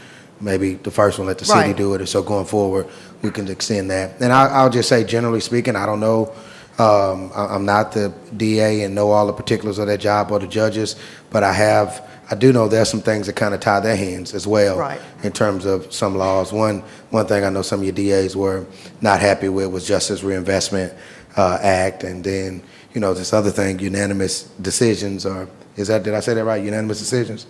maybe the first one, let the city do it. And so going forward, we can extend that. And I'll just say, generally speaking, I don't know. I'm not the DA and know all the particulars of that job or the judges, but I do know there's some things that kind of tie their hands as well in terms of some laws. One thing I know some of your DAs were not happy with was Justice Reinvestment Act, and then this other thing, unanimous decisions, or did I say that right? Unanimous decisions?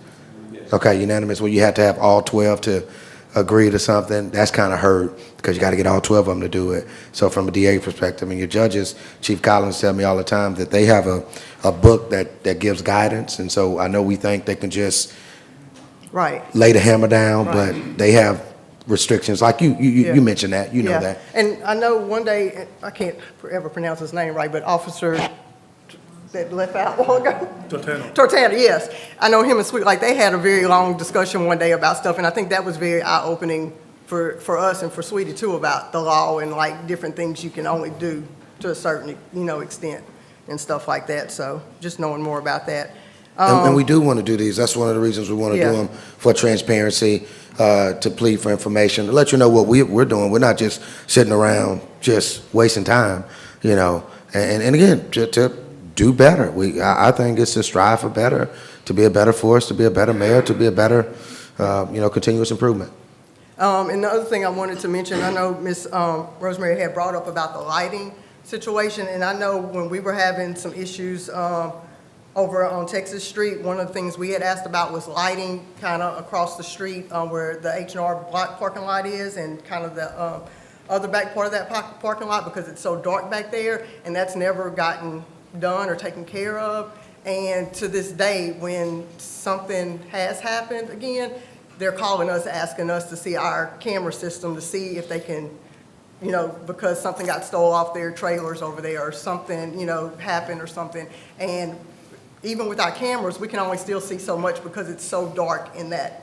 Yes. Okay, unanimous, where you have to have all 12 to agree to something. That's kind of hurt because you got to get all 12 of them to do it. So from a DA perspective, and your judges, Chief Collins tell me all the time that they have a book that gives guidance, and so I know we think they can just lay the hammer down, but they have restrictions like you mentioned that, know that. And I know one day, I can't ever pronounce his name right, but Officer that left out a while ago. Tortana, yes. I know him and Sweet, like they had a very long discussion one day about stuff, and I think that was very eye-opening for us and for Sweetie too about the law and like different things you can only do to a certain, extent and stuff like that. So just knowing more about that. And we do want to do these. That's one of the reasons we want to Yeah. do them, for transparency, to plead for information, to let you know what we're doing. We're not just sitting around just wasting time, and again, to do better. I think it's to strive for better, to be a better force, to be a better mayor, to be a better, continuous improvement. And the other thing I wanted to mention, I know Ms. Rosemary had brought up about the lighting situation, and I know when we were having some issues over on Texas Street, one of the things we had asked about was lighting kind of across the street where the H&R Block parking lot is, and kind of the other back part of that parking lot, because it's so dark back there, and that's never gotten done or taken care of. And to this day, when something has happened again, they're calling us, asking us to see our camera system to see if they can, because something got stole off their trailers over there, or something, happened or something. And even with our cameras, we can only still see so much because it's so dark in that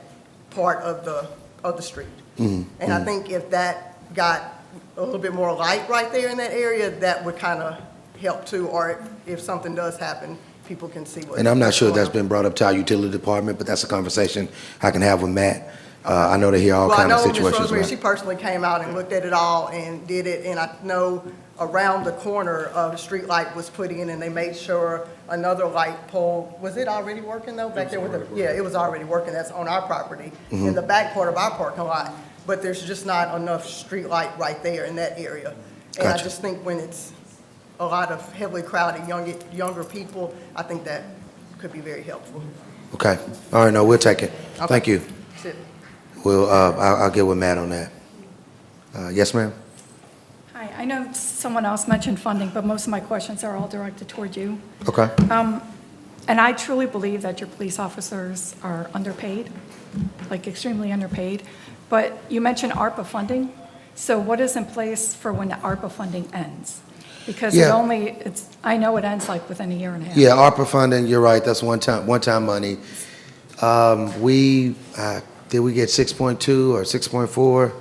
part of the street. Mm-hmm. And I think if that got a little bit more light right there in that area, that would kind of help too. Or if something does happen, people can see what's And I'm not sure going that's on. been brought up to our utility department, but that's a conversation I can have with Matt. I know they hear all kinds of Well, I know Ms. situations. Rosemary, Matt. she personally came out and looked at it all and did it, and I know around the corner of the street light was put in, and they made sure another light pole, was it already working though, back there with the, yeah, it was already working, that's on our property, in the back part of our parking lot, but there's just not enough street light right there in that area. And I Gotcha. just think when it's a lot of heavily crowded younger people, I think that could be very helpful. Okay. All right, no, we'll take it. Okay. Thank you. That's it. I'll get with Matt on that. Yes, ma'am? Hi, I know someone else mentioned funding, but most of my questions are all directed toward you. Okay. And I truly believe that your police officers are underpaid, like extremely underpaid. But you mentioned ARPA funding. So what is in place for when the ARPA funding ends? Because Yeah. I know it ends like within a year and a half. Yeah, ARPA funding, you're right, that's one-time money. Did we get 6.2 or 6.4?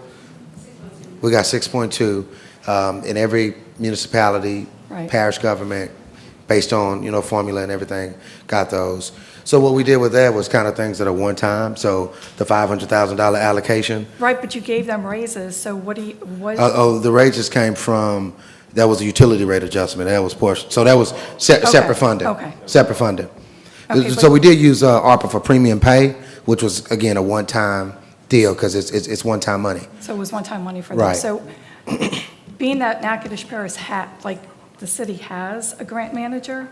We got 6.2 in every municipality, Right. parish government, based on, formula and everything, got those. So what we did with that was kind of things that are one-time, so the $500,000 allocation. Right, but you gave them raises, so what? The raises came from, that was a utility rate adjustment, that was portion, so that was separate funding. Okay. Separate funding. Okay, So but- we did use ARPA for premium pay, which was, again, a one-time deal, because it's one-time money. So it was one-time money for Right. them. So being that Natchitoches Parish the city has a grant manager,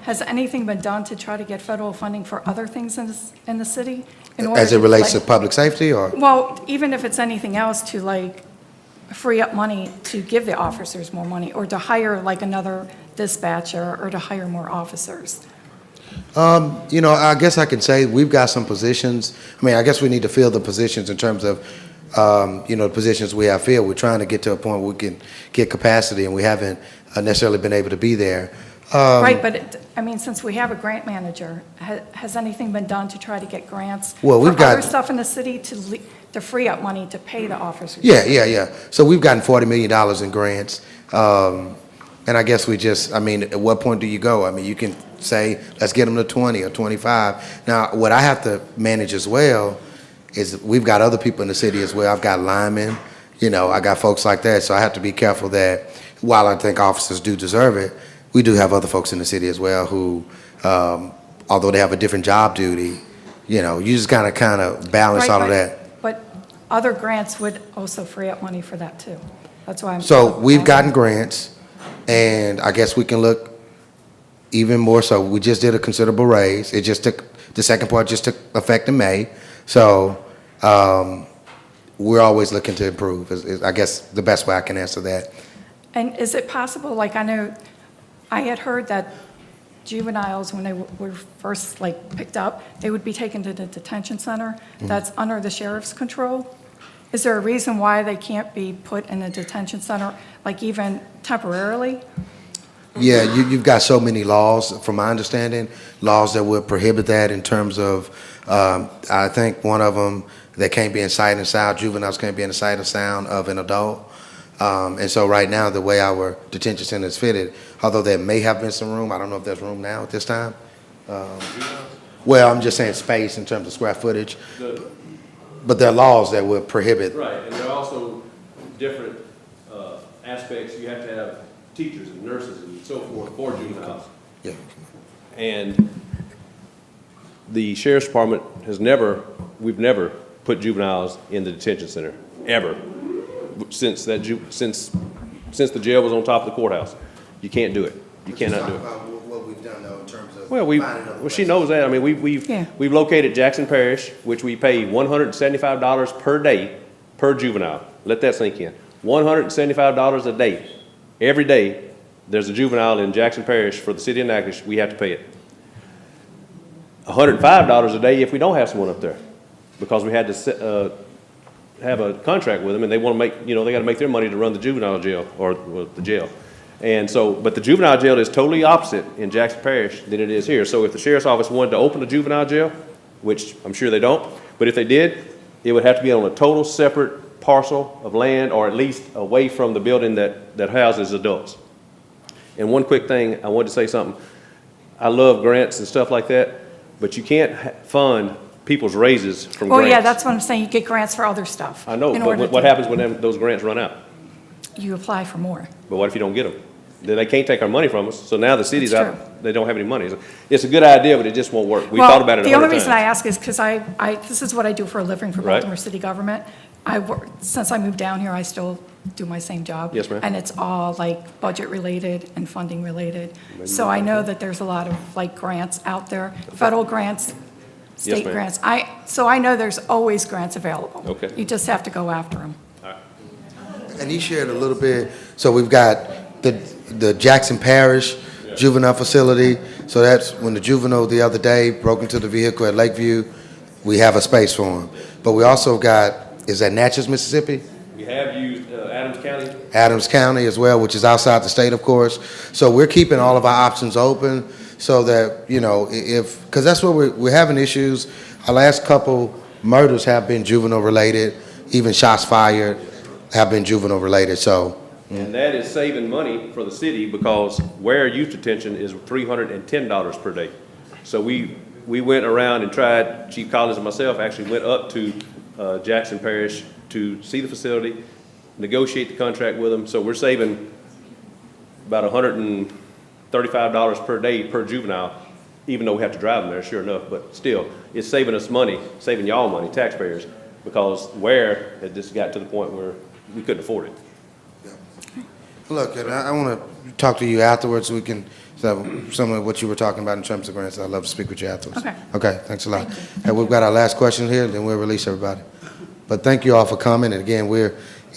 has anything been done to try to get federal funding for other things in the city? in order As it relates to like- public safety, or? Well, even if it's anything else to free up money to give the officers more money, or to hire another dispatcher, or to hire more officers. I guess I can say we've got some positions. I guess we need to fill the positions in terms of, the positions we have filled. We're trying to get to a point where we can get capacity, and we haven't necessarily been able to be there. Right, but since we have a grant manager, has anything been done to try to get grants? Well, we've for got- other stuff in the city to free up money to pay the officers? Yeah. So we've gotten $40 million in grants. And I guess we just, at what point do you go? You can say, let's get them to 20 or 25. Now, what I have to manage as well is we've got other people in the city as well. I've got linemen, I got folks like that. So I have to be careful that while I think officers do deserve it, we do have other folks in the city as well who, although they have a different job duty, you just kind of balance Right, all of but- that. But other grants would also free up money for that, too. That's why I'm. So we've gotten grants, and I guess we can look even more so. We just did a considerable raise. The second part just took effect in May. So we're always looking to improve, is I guess the best way I can answer that. And is it possible, I know, I had heard that juveniles, when they were first picked up, they would be taken to the detention center that's under the sheriff's control. Is there a reason why they can't be put in a detention center, even temporarily? Yeah, you've got so many laws, from my understanding, laws that would prohibit that in terms of, I think one of them They can't be in sight and sound. Juveniles can't be in the sight and sound of an adult. And so right now, the way our detention center is fitted, although there may have been some room, I don't know if there's room now at this time. Well, I'm just saying space in terms of square footage. But there are laws that would prohibit. Right, and there are also different aspects. You have to have teachers and nurses and so forth for juveniles. Yeah. And the sheriff's department we've never put juveniles in the detention center, ever, since the jail was on top of the courthouse. You can't do it. You cannot do it. What we've done though in terms of. Well, she knows that. I mean, we've located Jackson Parish, which we pay $175 per day per juvenile. Let that sink in. $175 a day. Every day, there's a juvenile in Jackson Parish for the city of Natchitoches, we have to pay it. $105 a day if we don't have someone up there, because we had to have a contract with them, and they want to make, they got to make their money to run the juvenile jail or the jail. And so, but the juvenile jail is totally opposite in Jackson Parish than it is here. So if the sheriff's office wanted to open a juvenile jail, which I'm sure they don't, but if they did, it would have to be on a total separate parcel of land, or at least away from the building that houses adults. And one quick thing, I wanted to say something. I love grants and stuff like that, but you can't fund people's raises from grants. Oh, yeah, that's what I'm saying. You get grants for other stuff. I know, but what happens when those grants run out? You apply for more. But what if you don't get them? Then they can't take our money from us. So now the city's That's out, they don't have any money. It's a good idea, but it just won't work. We thought about it a The only hundred reason I times. ask is because this is what I do for a living for Right. Baltimore City government. Since I moved down here, I still do my same job. Yes, ma'am. And it's all like budget related and funding related. So I know that there's a lot of like grants out there, federal grants, state ma'am. grants. So I know there's always grants available. Okay. You just have to go after them. And he shared a little bit, so we've got the Jackson Parish Juvenile Facility. So that's when the juvenile the other day broke into the vehicle at Lakeview, we have a space for him. But we also got, is that Natchez, Mississippi? We have used Adams County. Adams County as well, which is outside the state, of course. So we're keeping all of our options open so that, because that's where we're having issues. Our last couple murders have been juvenile related, even shots fired have been juvenile related, so. And that is saving money for the city, because where youth detention is $310 per day. So we went around and tried, Chief Collins and myself actually went up to Jackson Parish to see the facility, negotiate the contract with them. So we're saving about $135 per day per juvenile, even though we have to drive them there, sure enough. But still, it's saving us money, saving y'all money, taxpayers, because where had this got to the point where we couldn't afford it. Look, and I want to talk to you afterwards. We can, some of what you were talking about in terms of grants, I'd love to speak with you afterwards. Okay. Okay, thanks a lot. And we've got our last question here, then we'll release everybody. But thank you all for coming, and again, we're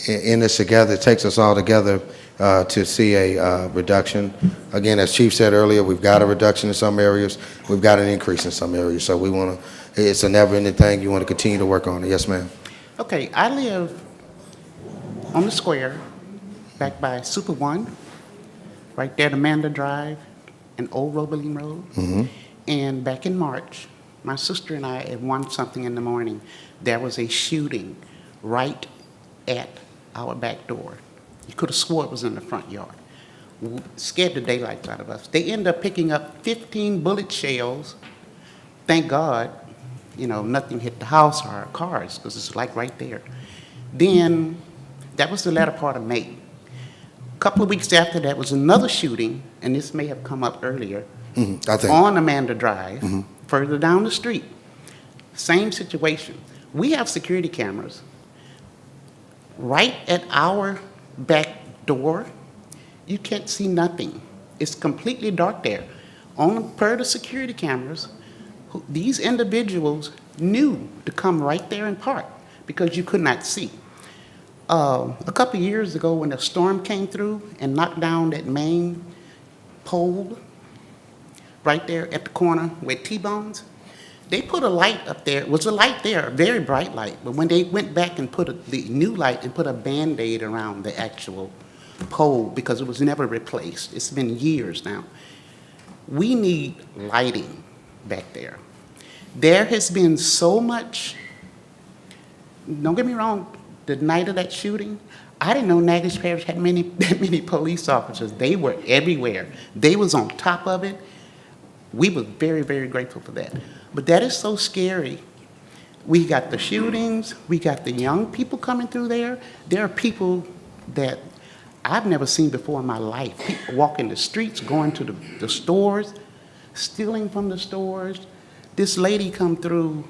in this together. It takes us all together to see a reduction. Again, as Chief said earlier, we've got a reduction in some areas, we've got an increase in some areas, so we want to, it's a never-ending thing. You want to continue to work on it. Yes, ma'am. Okay, I live on the square, back by Super One, right there at Amanda Drive and Old Roebling Road. And back in March, my sister and I at 1-something in the morning, there was a shooting right at our back door. You could have swore it was in the front yard. Scared the daylights out of us. They ended up picking up 15 bullet shells. Thank God, nothing hit the house or our cars, because it's like right there. Then, that was the latter part of May. A couple of weeks after that was another shooting, and this may have come up earlier, I think. on Amanda Drive, further down the street. Same situation. We have security cameras right at our back door. You can't see nothing. It's completely dark there. Per the security cameras, these individuals knew to come right there and park because you could not see. A couple of years ago, when a storm came through and knocked down that main pole right there at the corner with T-bones, they put a light up there. It was a light there, a very bright light. But when they went back and put the new light and put a Band-Aid around the actual pole, because it was never replaced. It's been years now. We need lighting back there. There has been so much don't get me wrong, the night of that shooting, I didn't know Natchitoches Parish had that many police officers. They were everywhere. They was on top of it. We were very, very grateful for that. But that is so scary. We got the shootings, we got the young people coming through there. There are people that I've never seen before in my life. People walking the streets, going to the stores, stealing from the stores. This lady come through,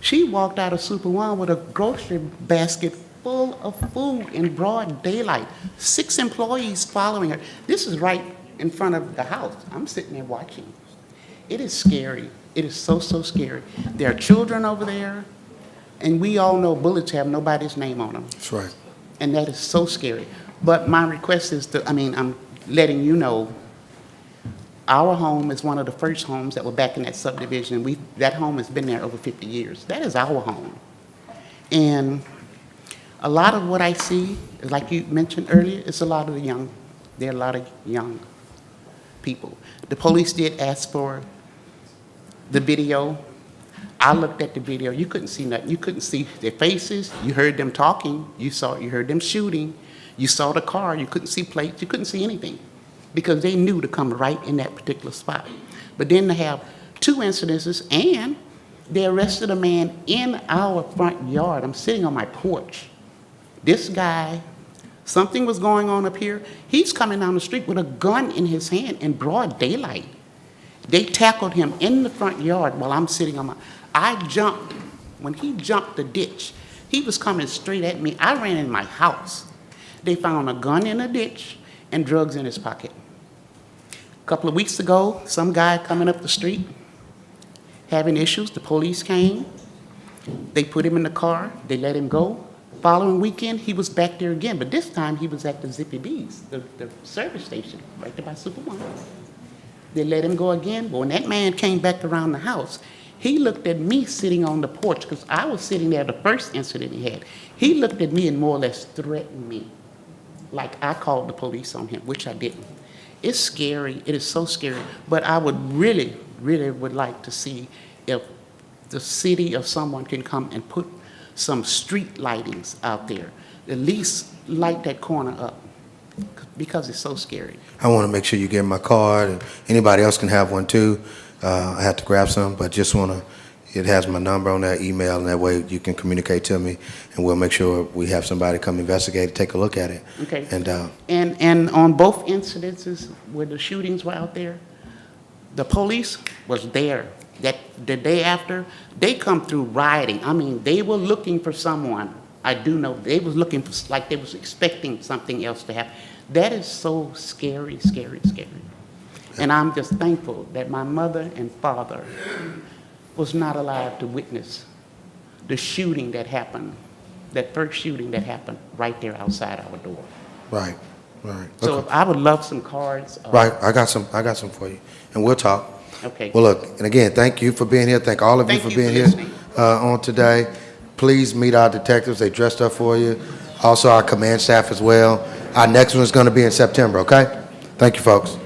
she walked out of Super One with a grocery basket full of food in broad daylight. 6 employees following her. This is right in front of the house. I'm sitting there watching. It is scary. It is so, so scary. There are children over there, and we all know bullets have nobody's name on them. That's right. And that is so scary. But my request is I'm letting you know, our home is one of the first homes that were back in that subdivision. That home has been there over 50 years. That is our home. And a lot of what I see, like you mentioned earlier, there are a lot of young people. The police did ask for the video. I looked at the video. You couldn't see nothing. You couldn't see their faces. You heard them talking. You heard them shooting. You saw the car. You couldn't see plates. You couldn't see anything because they knew to come right in that particular spot. But then to have 2 incidences, and they arrested a man in our front yard. I'm sitting on my porch. This guy, something was going on up here. He's coming down the street with a gun in his hand in broad daylight. They tackled him in the front yard while I'm sitting on I jumped. When he jumped the ditch, he was coming straight at me. I ran in my house. They found a gun in a ditch and drugs in his pocket. A couple of weeks ago, some guy coming up the street having issues. The police came. They put him in the car. They let him go. Following weekend, he was back there again, but this time he was at the Zippy Bees, the service station, right there by Super One. They let him go again, but when that man came back around the house, he looked at me sitting on the porch, because I was sitting there the first incident he had. He looked at me and more or less threatened me, like I called the police on him, which I didn't. It's scary, it is so scary, but I would really, really would like to see if the city or someone can come and put some street lightings out there, at least light that corner up, because it's so scary. I want to make sure you get my card, and anybody else can have one too. I had to grab some, but just want to, it has my number on that email, and that way you can communicate to me, and we'll make sure we have somebody come investigate, take a look at it. Okay. And on both incidences where the shootings were out there, the police was there. That the day after, they come through rioting. I mean, they were looking for someone. I do know they was looking for, like they was expecting something else to happen. That is so scary, scary, scary. And I'm just thankful that my mother and father was not alive to witness the shooting that happened, that first shooting that happened right there outside our door. right, right. So Okay. I would love some cards. Right, I got some for you, and we'll talk. Okay. Well, look, and again, thank you for being here. Thank all of you Thank for you being for here listening. on today. Please meet our detectives. They dressed up for you. Also, our command staff as well. Our next one is going to be in September, okay? Thank you, folks.